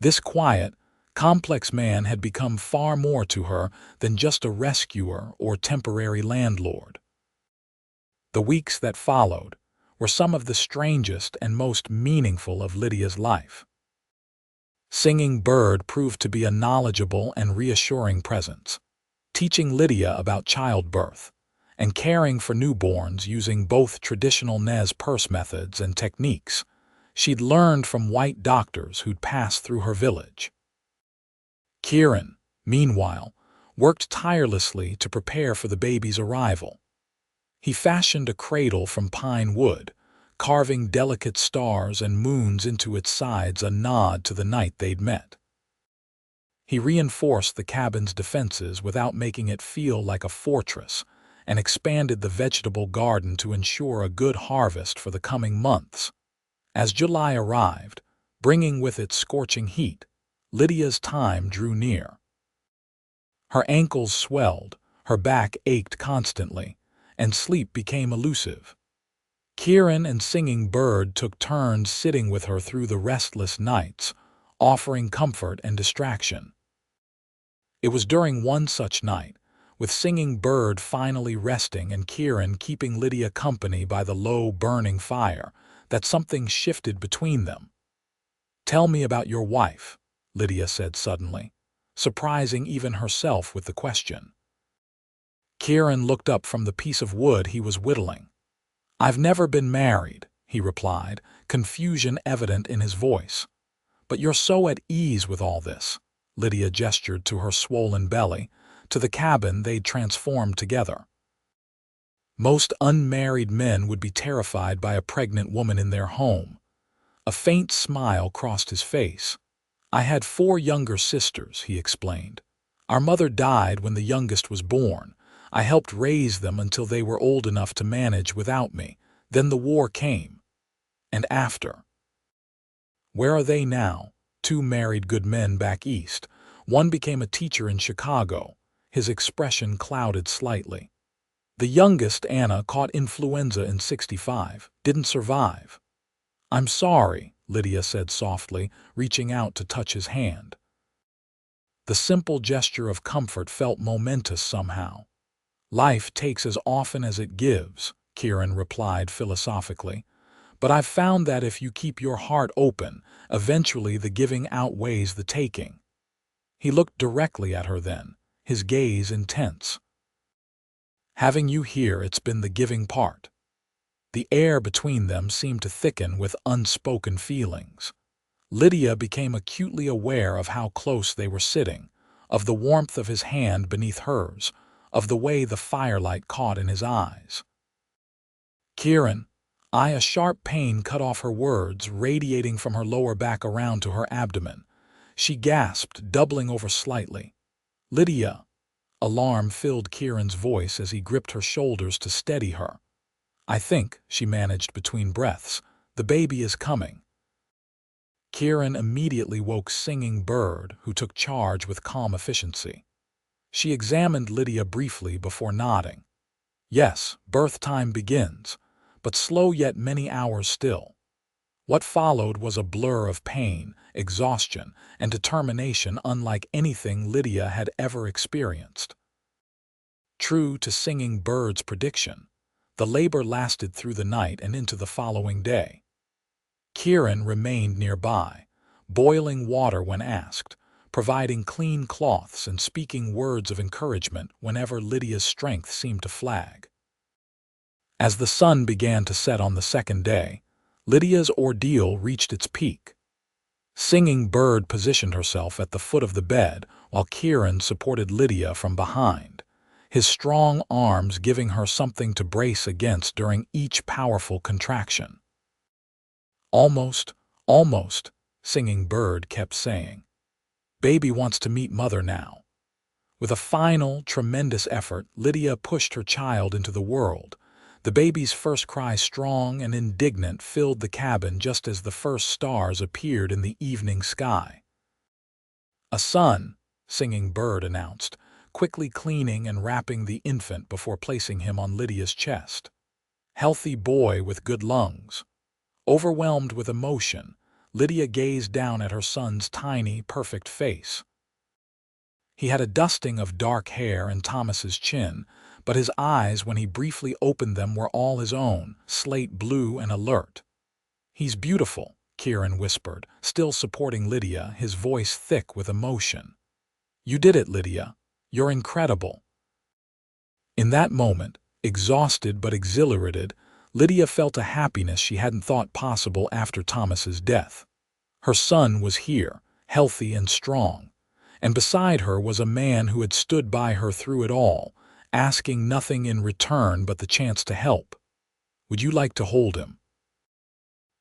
This quiet, complex man had become far more to her than just a rescuer or temporary landlord. The weeks that followed were some of the strangest and most meaningful of Lydia's life. Singing Bird proved to be a knowledgeable and reassuring presence, teaching Lydia about childbirth and caring for newborns using both traditional Nez Perce methods and techniques she'd learned from white doctors who'd passed through her village. Kieran, meanwhile, worked tirelessly to prepare for the baby's arrival. He fashioned a cradle from pine wood, carving delicate stars and moons into its sides, a nod to the night they'd met. He reinforced the cabin's defenses without making it feel like a fortress, and expanded the vegetable garden to ensure a good harvest for the coming months. As July arrived, bringing with it scorching heat, Lydia's time drew near. Her ankles swelled, her back ached constantly, and sleep became elusive. Kieran and Singing Bird took turns sitting with her through the restless nights, offering comfort and distraction. It was during one such night, with Singing Bird finally resting and Kieran keeping Lydia company by the low, burning fire, that something shifted between them. Tell me about your wife, Lydia said suddenly, surprising even herself with the question. Kieran looked up from the piece of wood he was whittling. I've never been married, he replied, confusion evident in his voice. But you're so at ease with all this. Lydia gestured to her swollen belly, to the cabin they'd transformed together. Most unmarried men would be terrified by a pregnant woman in their home. A faint smile crossed his face. I had 4 younger sisters, he explained. Our mother died when the youngest was born. I helped raise them until they were old enough to manage without me. Then the war came. And after. Where are they now? 2 married good men back east. One became a teacher in Chicago. His expression clouded slightly. The youngest, Anna, caught influenza in '65, didn't survive. I'm sorry, Lydia said softly, reaching out to touch his hand. The simple gesture of comfort felt momentous somehow. Life takes as often as it gives, Kieran replied philosophically. But I've found that if you keep your heart open, eventually the giving outweighs the taking. He looked directly at her then, his gaze intense. Having you here, it's been the giving part." The air between them seemed to thicken with unspoken feelings. Lydia became acutely aware of how close they were sitting, of the warmth of his hand beneath hers, of the way the firelight caught in his eyes. "Kieran," a sharp pain cut off her words, radiating from her lower back around to her abdomen. She gasped, doubling over slightly. "Lydia." Alarm filled Kieran's voice as he gripped her shoulders to steady her. "I think," she managed between breaths, "the baby is coming." Kieran immediately woke Singing Bird, who took charge with calm efficiency. She examined Lydia briefly before nodding. "Yes, birth time begins, but slow yet many hours still." What followed was a blur of pain, exhaustion, and determination unlike anything Lydia had ever experienced. True to Singing Bird's prediction, the labor lasted through the night and into the following day. Kieran remained nearby, boiling water when asked, providing clean cloths and speaking words of encouragement whenever Lydia's strength seemed to flag. As the sun began to set on the second day, Lydia's ordeal reached its peak. Singing Bird positioned herself at the foot of the bed while Kieran supported Lydia from behind, his strong arms giving her something to brace against during each powerful contraction. "Almost, almost," Singing Bird kept saying. "Baby wants to meet mother now." With a final, tremendous effort, Lydia pushed her child into the world. The baby's first cry, strong and indignant, filled the cabin just as the first stars appeared in the evening sky. "A son," Singing Bird announced, quickly cleaning and wrapping the infant before placing him on Lydia's chest. "Healthy boy with good lungs." Overwhelmed with emotion, Lydia gazed down at her son's tiny, perfect face. He had a dusting of dark hair and Thomas's chin, but his eyes, when he briefly opened them, were all his own, slate blue and alert. "He's beautiful," Kieran whispered, still supporting Lydia, his voice thick with emotion. "You did it, Lydia. You're incredible." In that moment, exhausted but exhilarated, Lydia felt a happiness she hadn't thought possible after Thomas's death. Her son was here, healthy and strong, and beside her was a man who had stood by her through it all, asking nothing in return but the chance to help. "Would you like to hold him?"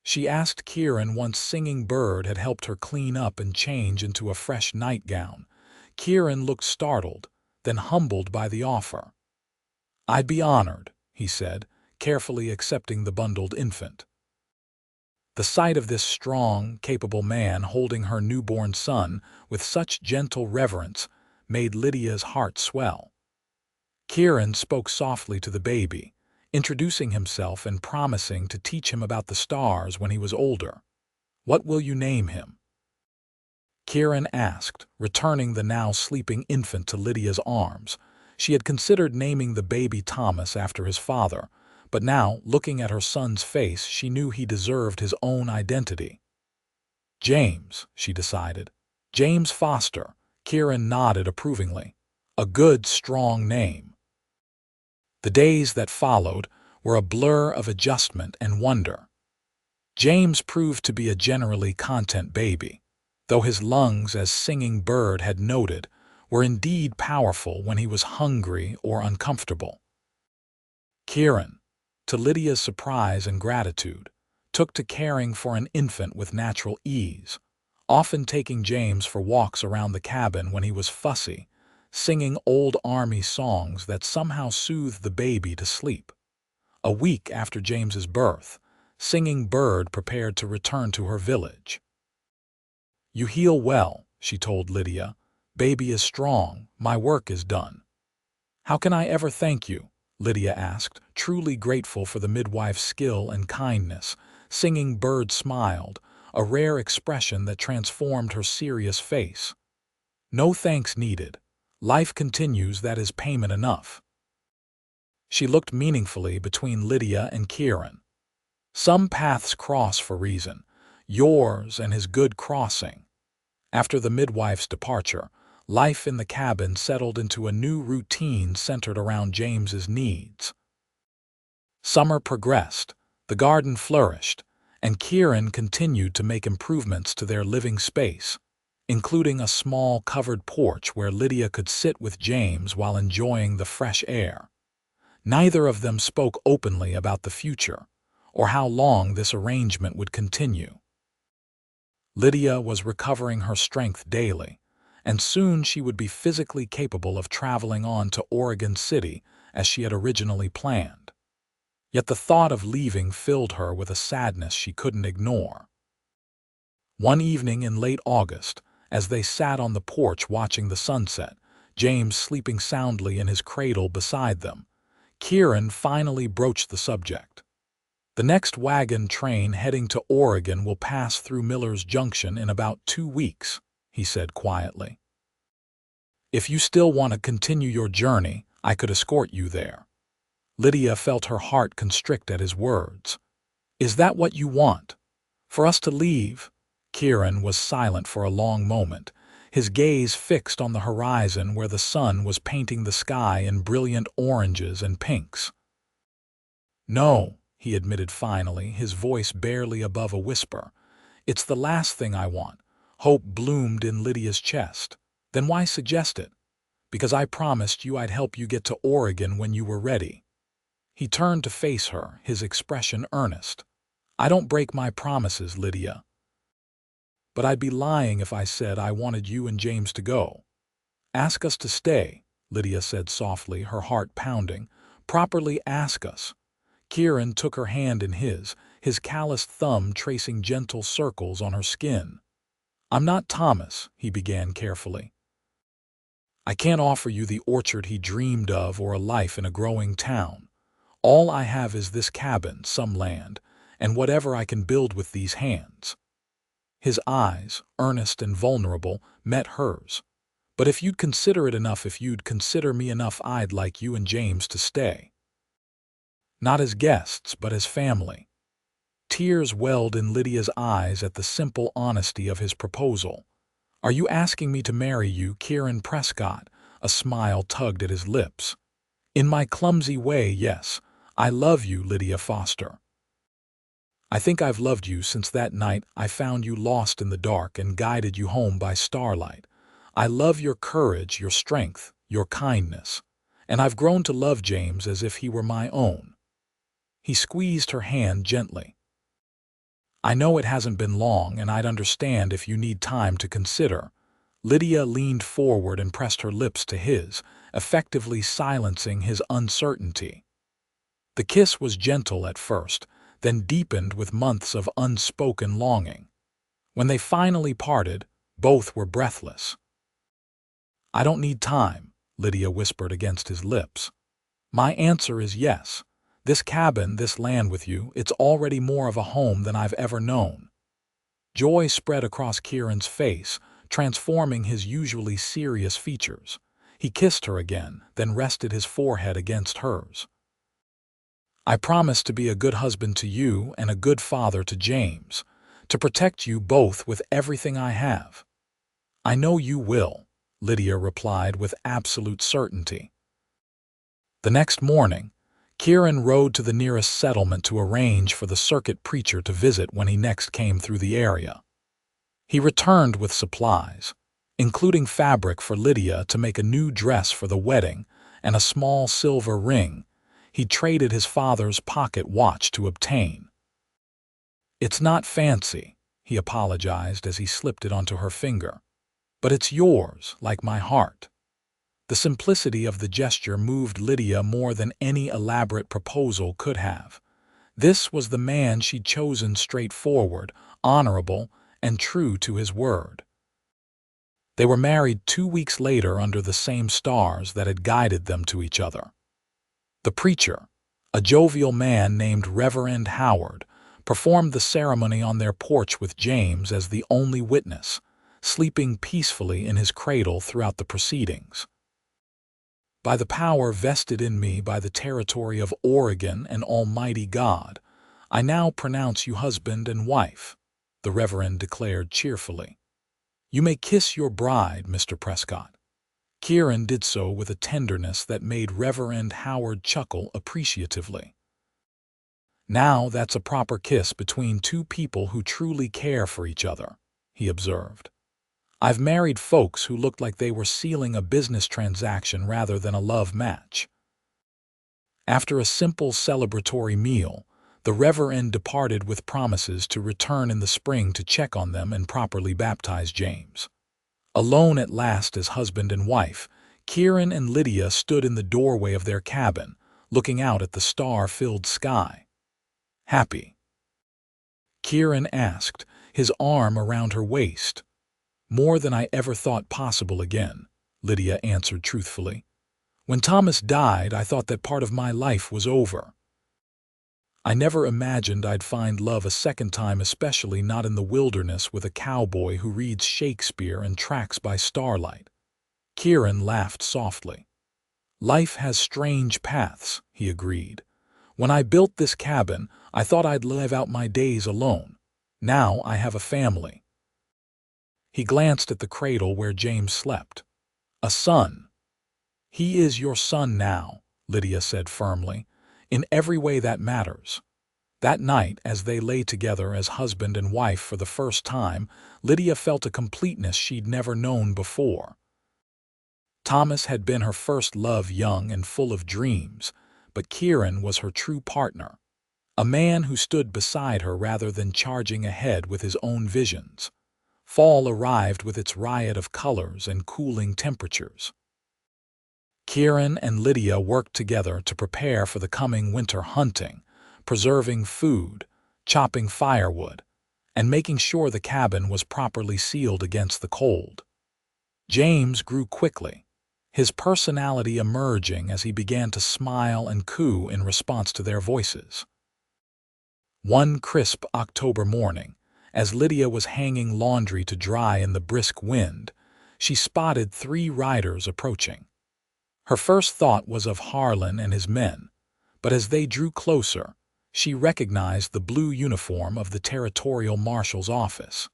she asked Kieran once Singing Bird had helped her clean up and change into a fresh nightgown. Kieran looked startled, then humbled by the offer. "I'd be honored," he said, carefully accepting the bundled infant. The sight of this strong, capable man holding her newborn son with such gentle reverence made Lydia's heart swell. Kieran spoke softly to the baby, introducing himself and promising to teach him about the stars when he was older. "What will you name him?" Kieran asked, returning the now sleeping infant to Lydia's arms. She had considered naming the baby Thomas after his father, but now, looking at her son's face, she knew he deserved his own identity. "James," she decided. "James Foster." Kieran nodded approvingly. "A good, strong name." The days that followed were a blur of adjustment and wonder. James proved to be a generally content baby, though his lungs, as Singing Bird had noted, were indeed powerful when he was hungry or uncomfortable. Kieran, to Lydia's surprise and gratitude, took to caring for an infant with natural ease, often taking James for walks around the cabin when he was fussy, singing old army songs that somehow soothed the baby to sleep. A week after James's birth, Singing Bird prepared to return to her village. "You heal well," she told Lydia. "Baby is strong. My work is done." "How can I ever thank you?" Lydia asked, truly grateful for the midwife's skill and kindness. Singing Bird smiled, a rare expression that transformed her serious face. "No thanks needed. Life continues, that is payment enough." She looked meaningfully between Lydia and Kieran. "Some paths cross for reason, yours and his good crossing." After the midwife's departure, Life in the cabin settled into a new routine centered around James's needs. Summer progressed, the garden flourished, and Kieran continued to make improvements to their living space, including a small covered porch where Lydia could sit with James while enjoying the fresh air. Neither of them spoke openly about the future, or how long this arrangement would continue. Lydia was recovering her strength daily, and soon she would be physically capable of traveling on to Oregon City as she had originally planned. Yet the thought of leaving filled her with a sadness she couldn't ignore. One evening in late August, as they sat on the porch watching the sunset, James sleeping soundly in his cradle beside them, Kieran finally broached the subject. "The next wagon train heading to Oregon will pass through Miller's Junction in about 2 weeks," he said quietly. "If you still want to continue your journey, I could escort you there." Lydia felt her heart constrict at his words. "Is that what you want? For us to leave?" Kieran was silent for a long moment, his gaze fixed on the horizon where the sun was painting the sky in brilliant oranges and pinks. "No," he admitted finally, his voice barely above a whisper. "It's the last thing I want." Hope bloomed in Lydia's chest. "Then why suggest it?" "Because I promised you I'd help you get to Oregon when you were ready." He turned to face her, his expression earnest. "I don't break my promises, Lydia. But I'd be lying if I said I wanted you and James to go." "Ask us to stay," Lydia said softly, her heart pounding. "Properly ask us." Kieran took her hand in his calloused thumb tracing gentle circles on her skin. "I'm not Thomas," he began carefully. "I can't offer you the orchard he dreamed of or a life in a growing town. All I have is this cabin, some land, and whatever I can build with these hands." His eyes, earnest and vulnerable, met hers. "But if you'd consider it enough, if you'd consider me enough, I'd like you and James to stay. Not as guests, but as family." Tears welled in Lydia's eyes at the simple honesty of his proposal. "Are you asking me to marry you, Kieran Prescott?" A smile tugged at his lips. "In my clumsy way, yes. I love you, Lydia Foster. I think I've loved you since that night I found you lost in the dark and guided you home by starlight. I love your courage, your strength, your kindness. And I've grown to love James as if he were my own." He squeezed her hand gently. "I know it hasn't been long, and I'd understand if you need time to consider." Lydia leaned forward and pressed her lips to his, effectively silencing his uncertainty. The kiss was gentle at first, then deepened with months of unspoken longing. When they finally parted, both were breathless. "I don't need time," Lydia whispered against his lips. "My answer is yes. This cabin, this land with you, it's already more of a home than I've ever known." Joy spread across Kieran's face, transforming his usually serious features. He kissed her again, then rested his forehead against hers. "I promise to be a good husband to you and a good father to James, to protect you both with everything I have." "I know you will," Lydia replied with absolute certainty. The next morning, Kieran rode to the nearest settlement to arrange for the circuit preacher to visit when he next came through the area. He returned with supplies, including fabric for Lydia to make a new dress for the wedding and a small silver ring he traded his father's pocket watch to obtain. "It's not fancy," he apologized as he slipped it onto her finger. "But it's yours, like my heart." The simplicity of the gesture moved Lydia more than any elaborate proposal could have. This was the man she'd chosen, straightforward, honorable, and true to his word. They were married 2 weeks later under the same stars that had guided them to each other. The preacher, a jovial man named Reverend Howard, performed the ceremony on their porch with James as the only witness, sleeping peacefully in his cradle throughout the proceedings. "By the power vested in me by the territory of Oregon and Almighty God, I now pronounce you husband and wife," the Reverend declared cheerfully. "You may kiss your bride, Mr. Prescott." Kieran did so with a tenderness that made Reverend Howard chuckle appreciatively. "Now that's a proper kiss between two people who truly care for each other," he observed. "I've married folks who looked like they were sealing a business transaction rather than a love match." After a simple celebratory meal, the Reverend departed with promises to return in the spring to check on them and properly baptize James. Alone at last as husband and wife, Kieran and Lydia stood in the doorway of their cabin, looking out at the star-filled sky. "Happy?" Kieran asked, his arm around her waist. "More than I ever thought possible again," Lydia answered truthfully. "When Thomas died, I thought that part of my life was over. I never imagined I'd find love a second time, especially not in the wilderness with a cowboy who reads Shakespeare and tracks by starlight." Kieran laughed softly. "Life has strange paths," he agreed. "When I built this cabin, I thought I'd live out my days alone. Now I have a family." He glanced at the cradle where James slept. "A son." "He is your son now," Lydia said firmly. "In every way that matters." That night, as they lay together as husband and wife for the first time, Lydia felt a completeness she'd never known before. Thomas had been her first love, young and full of dreams, but Kieran was her true partner, a man who stood beside her rather than charging ahead with his own visions. Fall arrived with its riot of colors and cooling temperatures. Kieran and Lydia worked together to prepare for the coming winter hunting, preserving food, chopping firewood, and making sure the cabin was properly sealed against the cold. James grew quickly, his personality emerging as he began to smile and coo in response to their voices. One crisp October morning, as Lydia was hanging laundry to dry in the brisk wind, she spotted 3 riders approaching. Her first thought was of Harlan and his men, but as they drew closer, she recognized the blue uniform of the territorial marshal's office.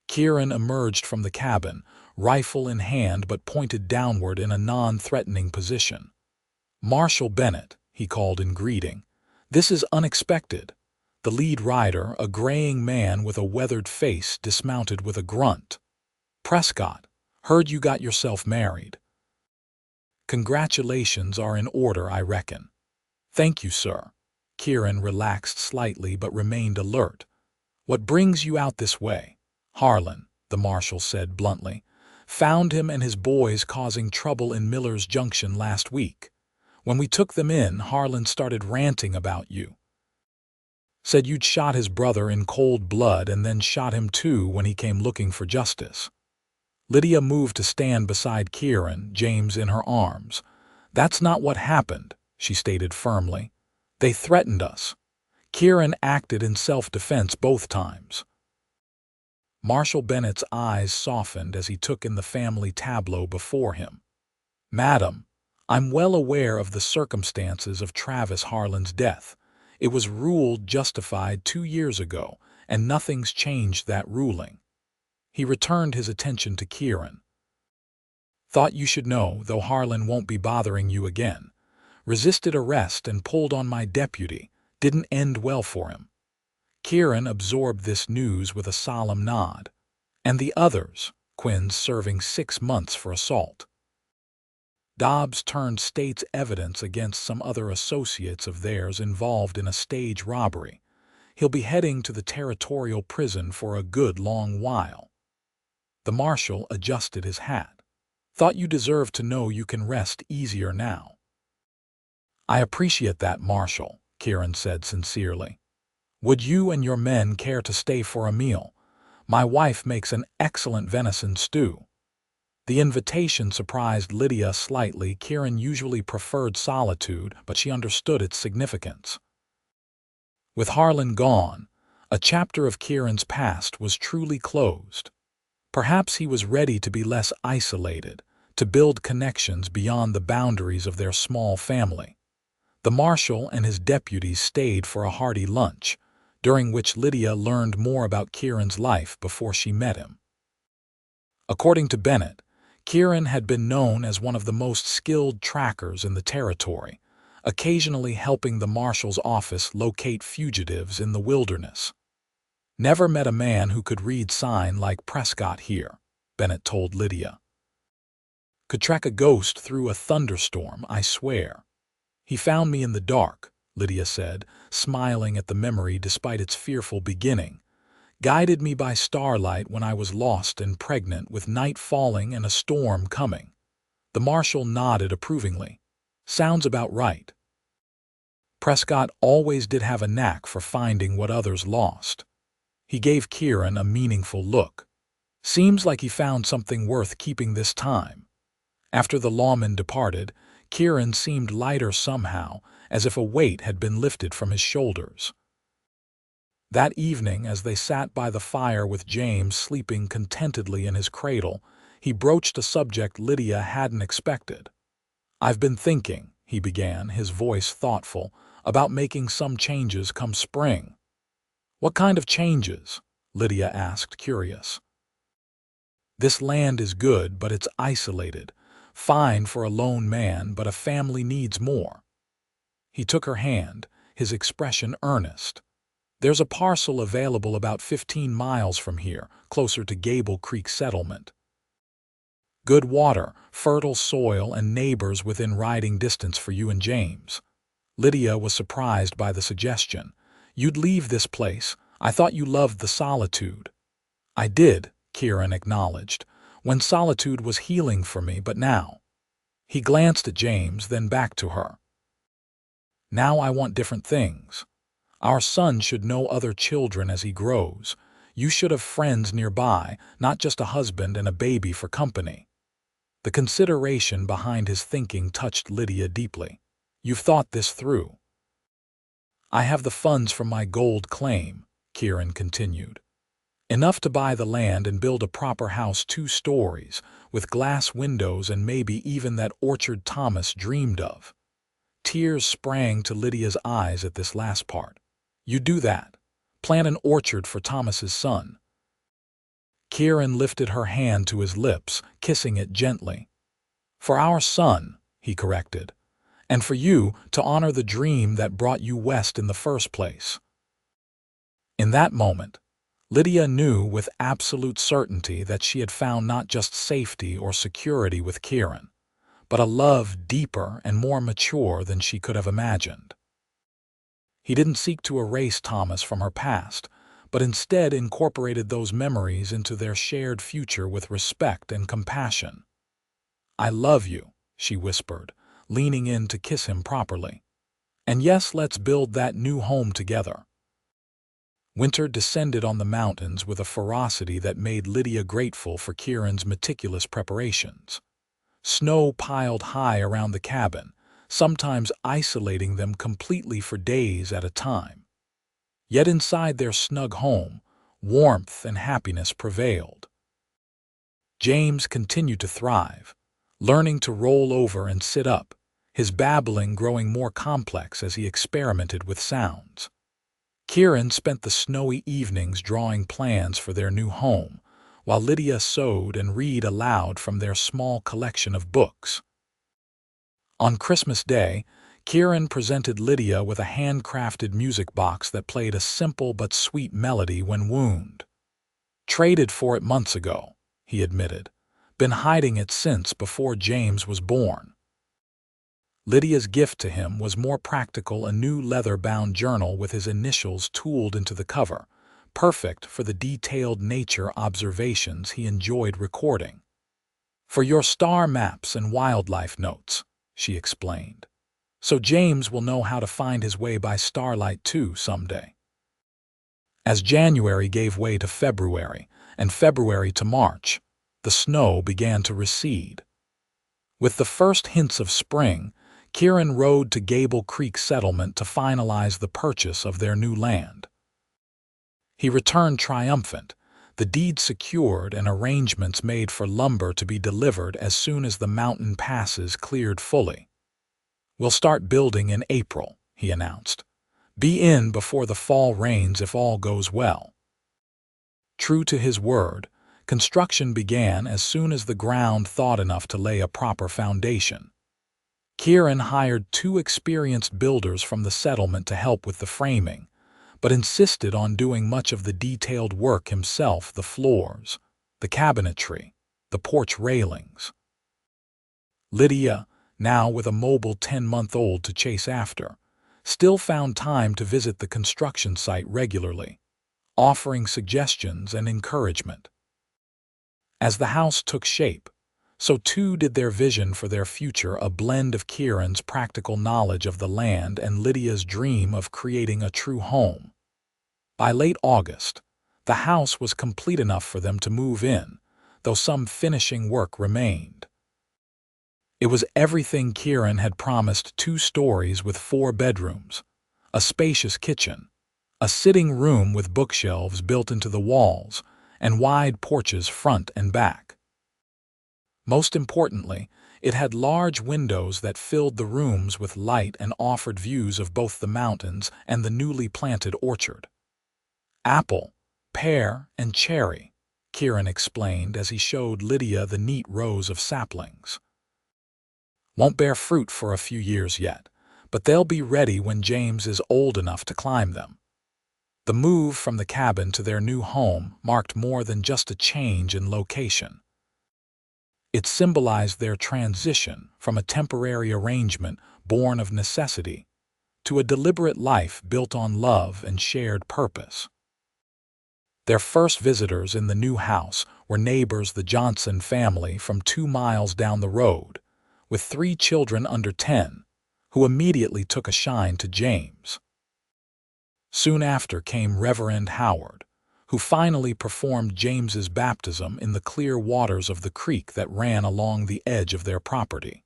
Kieran emerged from the cabin, rifle in hand but pointed downward in a non-threatening position. "Marshal Bennett," he called in greeting. "This is unexpected." The lead rider, a graying man with a weathered face, dismounted with a grunt. "Prescott, heard you got yourself married." "Congratulations are in order, I reckon." "Thank you, sir." Kieran relaxed slightly but remained alert. "What brings you out this way?" "Harlan," the marshal said bluntly. "Found him and his boys causing trouble in Miller's Junction last week. When we took them in, Harlan started ranting about you. Said you'd shot his brother in cold blood and then shot him too when he came looking for justice." Lydia moved to stand beside Kieran, James in her arms. "That's not what happened," she stated firmly. "They threatened us." Kieran acted in self-defense both times. Marshal Bennett's eyes softened as he took in the family tableau before him. "Madam, I'm well aware of the circumstances of Travis Harlan's death. It was ruled justified 2 years ago, and nothing's changed that ruling." He returned his attention to Kieran. "Thought you should know, though Harlan won't be bothering you again. Resisted arrest and pulled on my deputy. Didn't end well for him." Kieran absorbed this news with a solemn nod. "And the others?" "Quinn's serving 6 months for assault. Dobbs turned state's evidence against some other associates of theirs involved in a stage robbery. He'll be heading to the territorial prison for a good long while." The marshal adjusted his hat. "Thought you deserved to know you can rest easier now." "I appreciate that, Marshal," Kieran said sincerely. "Would you and your men care to stay for a meal? My wife makes an excellent venison stew." The invitation surprised Lydia slightly. Kieran usually preferred solitude, but she understood its significance. With Harlan gone, a chapter of Kieran's past was truly closed. Perhaps he was ready to be less isolated, to build connections beyond the boundaries of their small family. The marshal and his deputies stayed for a hearty lunch, during which Lydia learned more about Kieran's life before she met him. According to Bennett, Kieran had been known as one of the most skilled trackers in the territory, occasionally helping the marshal's office locate fugitives in the wilderness. "Never met a man who could read sign like Prescott here," Bennett told Lydia. "Could track a ghost through a thunderstorm, I swear." "He found me in the dark," Lydia said, smiling at the memory despite its fearful beginning. "Guided me by starlight when I was lost and pregnant with night falling and a storm coming." The marshal nodded approvingly. "Sounds about right." Prescott always did have a knack for finding what others lost. He gave Kieran a meaningful look. "Seems like he found something worth keeping this time." After the lawman departed, Kieran seemed lighter somehow, as if a weight had been lifted from his shoulders. That evening, as they sat by the fire with James sleeping contentedly in his cradle, he broached a subject Lydia hadn't expected. "I've been thinking," he began, his voice thoughtful, "about making some changes come spring." "What kind of changes?" Lydia asked, curious. "This land is good, but it's isolated. Fine for a lone man, but a family needs more." He took her hand, his expression earnest. "There's a parcel available about 15 miles from here, closer to Gable Creek Settlement. Good water, fertile soil, and neighbors within riding distance for you and James." Lydia was surprised by the suggestion. "You'd leave this place? I thought you loved the solitude." "I did," Kieran acknowledged, "when solitude was healing for me, but now—" He glanced at James, then back to her. "Now I want different things. Our son should know other children as he grows. You should have friends nearby, not just a husband and a baby for company." The consideration behind his thinking touched Lydia deeply. "You've thought this through." "I have the funds from my gold claim," Kieran continued. "Enough to buy the land and build a proper house 2 stories, with glass windows and maybe even that orchard Thomas dreamed of." Tears sprang to Lydia's eyes at this last part. "You do that? Plant an orchard for Thomas's son?" Kieran lifted her hand to his lips, kissing it gently. "For our son," he corrected, "and for you to honor the dream that brought you west in the first place." In that moment, Lydia knew with absolute certainty that she had found not just safety or security with Kieran, but a love deeper and more mature than she could have imagined. He didn't seek to erase Thomas from her past, but instead incorporated those memories into their shared future with respect and compassion. "I love you," she whispered, leaning in to kiss him properly. "And yes, let's build that new home together." Winter descended on the mountains with a ferocity that made Lydia grateful for Kieran's meticulous preparations. Snow piled high around the cabin, sometimes isolating them completely for days at a time. Yet inside their snug home, warmth and happiness prevailed. James continued to thrive, learning to roll over and sit up, his babbling growing more complex as he experimented with sounds. Kieran spent the snowy evenings drawing plans for their new home, while Lydia sewed and read aloud from their small collection of books. On Christmas Day, Kieran presented Lydia with a handcrafted music box that played a simple but sweet melody when wound. "Traded for it months ago," he admitted. "Been hiding it since before James was born." Lydia's gift to him was more practical: a new leather-bound journal with his initials tooled into the cover, perfect for the detailed nature observations he enjoyed recording. "For your star maps and wildlife notes," she explained. "So James will know how to find his way by starlight too someday." As January gave way to February, and February to March, the snow began to recede. With the first hints of spring, Kieran rode to Gable Creek Settlement to finalize the purchase of their new land. He returned triumphant, the deed secured and arrangements made for lumber to be delivered as soon as the mountain passes cleared fully. "We'll start building in April," he announced. "Be in before the fall rains if all goes well." True to his word, Construction began as soon as the ground thawed enough to lay a proper foundation. Kieran hired 2 experienced builders from the settlement to help with the framing, but insisted on doing much of the detailed work himself: the floors, the cabinetry, the porch railings. Lydia, now with a mobile 10-month-old to chase after, still found time to visit the construction site regularly, offering suggestions and encouragement. As the house took shape, so too did their vision for their future, a blend of Kieran's practical knowledge of the land and Lydia's dream of creating a true home. By late August, the house was complete enough for them to move in, though some finishing work remained. It was everything Kieran had promised: 2 stories with 4 bedrooms, a spacious kitchen, a sitting room with bookshelves built into the walls, and wide porches front and back. Most importantly, it had large windows that filled the rooms with light and offered views of both the mountains and the newly planted orchard. "Apple, pear, and cherry," Kieran explained as he showed Lydia the neat rows of saplings. "Won't bear fruit for a few years yet, but they'll be ready when James is old enough to climb them." The move from the cabin to their new home marked more than just a change in location. It symbolized their transition from a temporary arrangement born of necessity to a deliberate life built on love and shared purpose. Their first visitors in the new house were neighbors, the Johnson family from 2 miles down the road, with 3 children under 10, who immediately took a shine to James. Soon after came Reverend Howard, who finally performed James's baptism in the clear waters of the creek that ran along the edge of their property.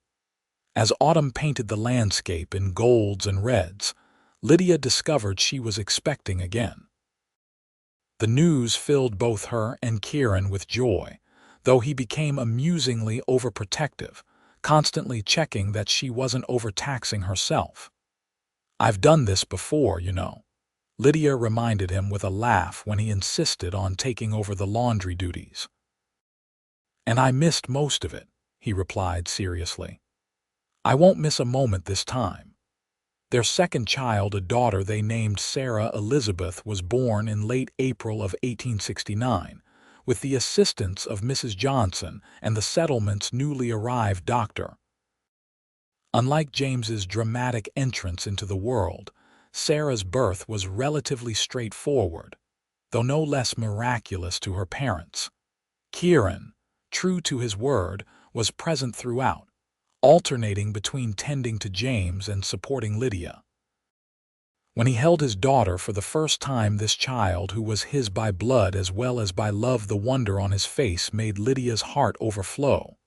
As autumn painted the landscape in golds and reds, Lydia discovered she was expecting again. The news filled both her and Kieran with joy, though he became amusingly overprotective, constantly checking that she wasn't overtaxing herself. "I've done this before, you know," Lydia reminded him with a laugh when he insisted on taking over the laundry duties. "And I missed most of it," he replied seriously. "I won't miss a moment this time." Their second child, a daughter they named Sarah Elizabeth, was born in late April of 1869, with the assistance of Mrs. Johnson and the settlement's newly arrived doctor. Unlike James's dramatic entrance into the world, Sarah's birth was relatively straightforward, though no less miraculous to her parents. Kieran, true to his word, was present throughout, alternating between tending to James and supporting Lydia. When he held his daughter for the first time, this child, who was his by blood as well as by love, the wonder on his face made Lydia's heart overflow.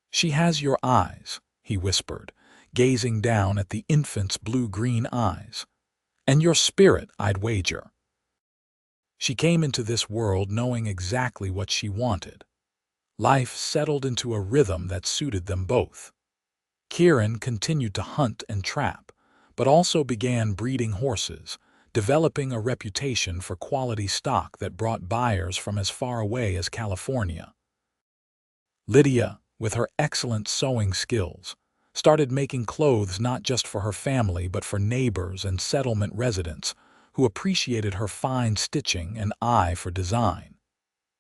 "She has your eyes," he whispered, gazing down at the infant's blue-green eyes. "And your spirit, I'd wager." She came into this world knowing exactly what she wanted. Life settled into a rhythm that suited them both. Kieran continued to hunt and trap, but also began breeding horses, developing a reputation for quality stock that brought buyers from as far away as California. Lydia, with her excellent sewing skills, started making clothes not just for her family but for neighbors and settlement residents who appreciated her fine stitching and eye for design.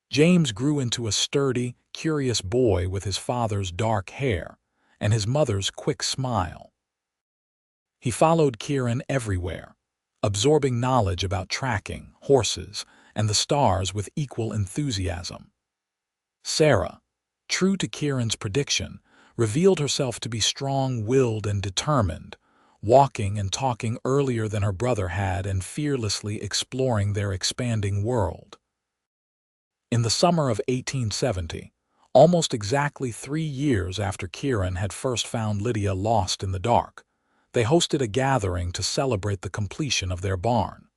James grew into a sturdy, curious boy with his father's dark hair and his mother's quick smile. He followed Kieran everywhere, absorbing knowledge about tracking, horses, and the stars with equal enthusiasm. Sarah, true to Kieran's prediction, revealed herself to be strong-willed and determined, walking and talking earlier than her brother had and fearlessly exploring their expanding world. In the summer of 1870, almost exactly 3 years after Kieran had first found Lydia lost in the dark, they hosted a gathering to celebrate the completion of their barn.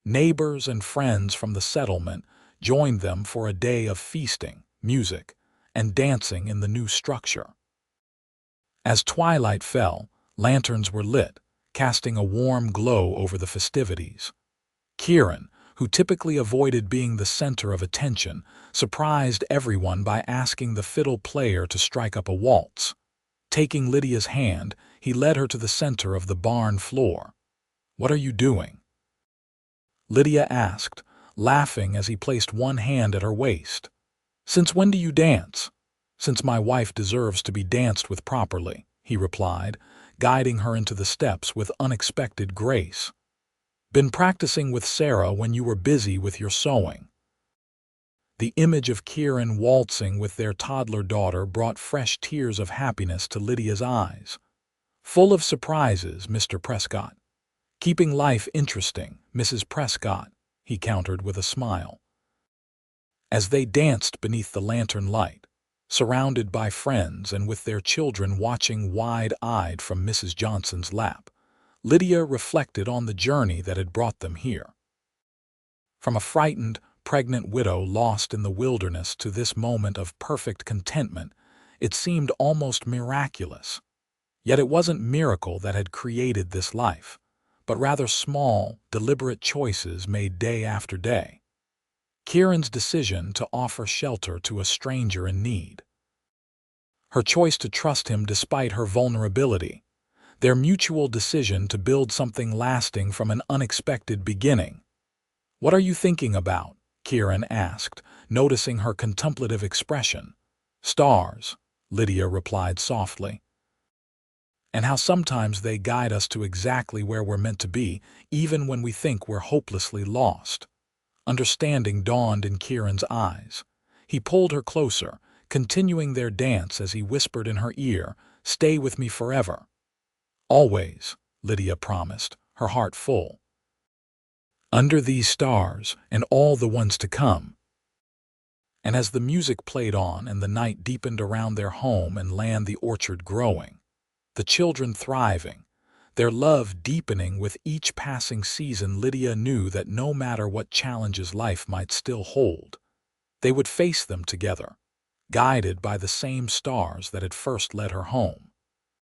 Neighbors and friends from the settlement joined them for a day of feasting, music, and dancing in the new structure. As twilight fell, lanterns were lit, casting a warm glow over the festivities. Kieran, who typically avoided being the center of attention, surprised everyone by asking the fiddle player to strike up a waltz. Taking Lydia's hand, he led her to the center of the barn floor. "What are you doing?" Lydia asked, laughing as he placed one hand at her waist. "Since when do you dance?" "Since my wife deserves to be danced with properly," he replied, guiding her into the steps with unexpected grace. "Been practicing with Sarah when you were busy with your sewing." The image of Kieran waltzing with their toddler daughter brought fresh tears of happiness to Lydia's eyes. "Full of surprises, Mr. Prescott." "Keeping life interesting, Mrs. Prescott," he countered with a smile. As they danced beneath the lantern light, surrounded by friends and with their children watching wide-eyed from Mrs. Johnson's lap, Lydia reflected on the journey that had brought them here. From a frightened, pregnant widow lost in the wilderness to this moment of perfect contentment, it seemed almost miraculous. Yet it wasn't miracle that had created this life, but rather small, deliberate choices made day after day. Kieran's decision to offer shelter to a stranger in need. Her choice to trust him despite her vulnerability. Their mutual decision to build something lasting from an unexpected beginning. "What are you thinking about?" Kieran asked, noticing her contemplative expression. "Stars," Lydia replied softly. "And how sometimes they guide us to exactly where we're meant to be, even when we think we're hopelessly lost." Understanding dawned in Kieran's eyes. He pulled her closer, continuing their dance as he whispered in her ear, "Stay with me forever." "Always," Lydia promised, her heart full. "Under these stars and all the ones to come." And as the music played on and the night deepened around their home and land, the orchard growing, the children thriving, their love deepening with each passing season, Lydia knew that no matter what challenges life might still hold, they would face them together, guided by the same stars that had first led her home.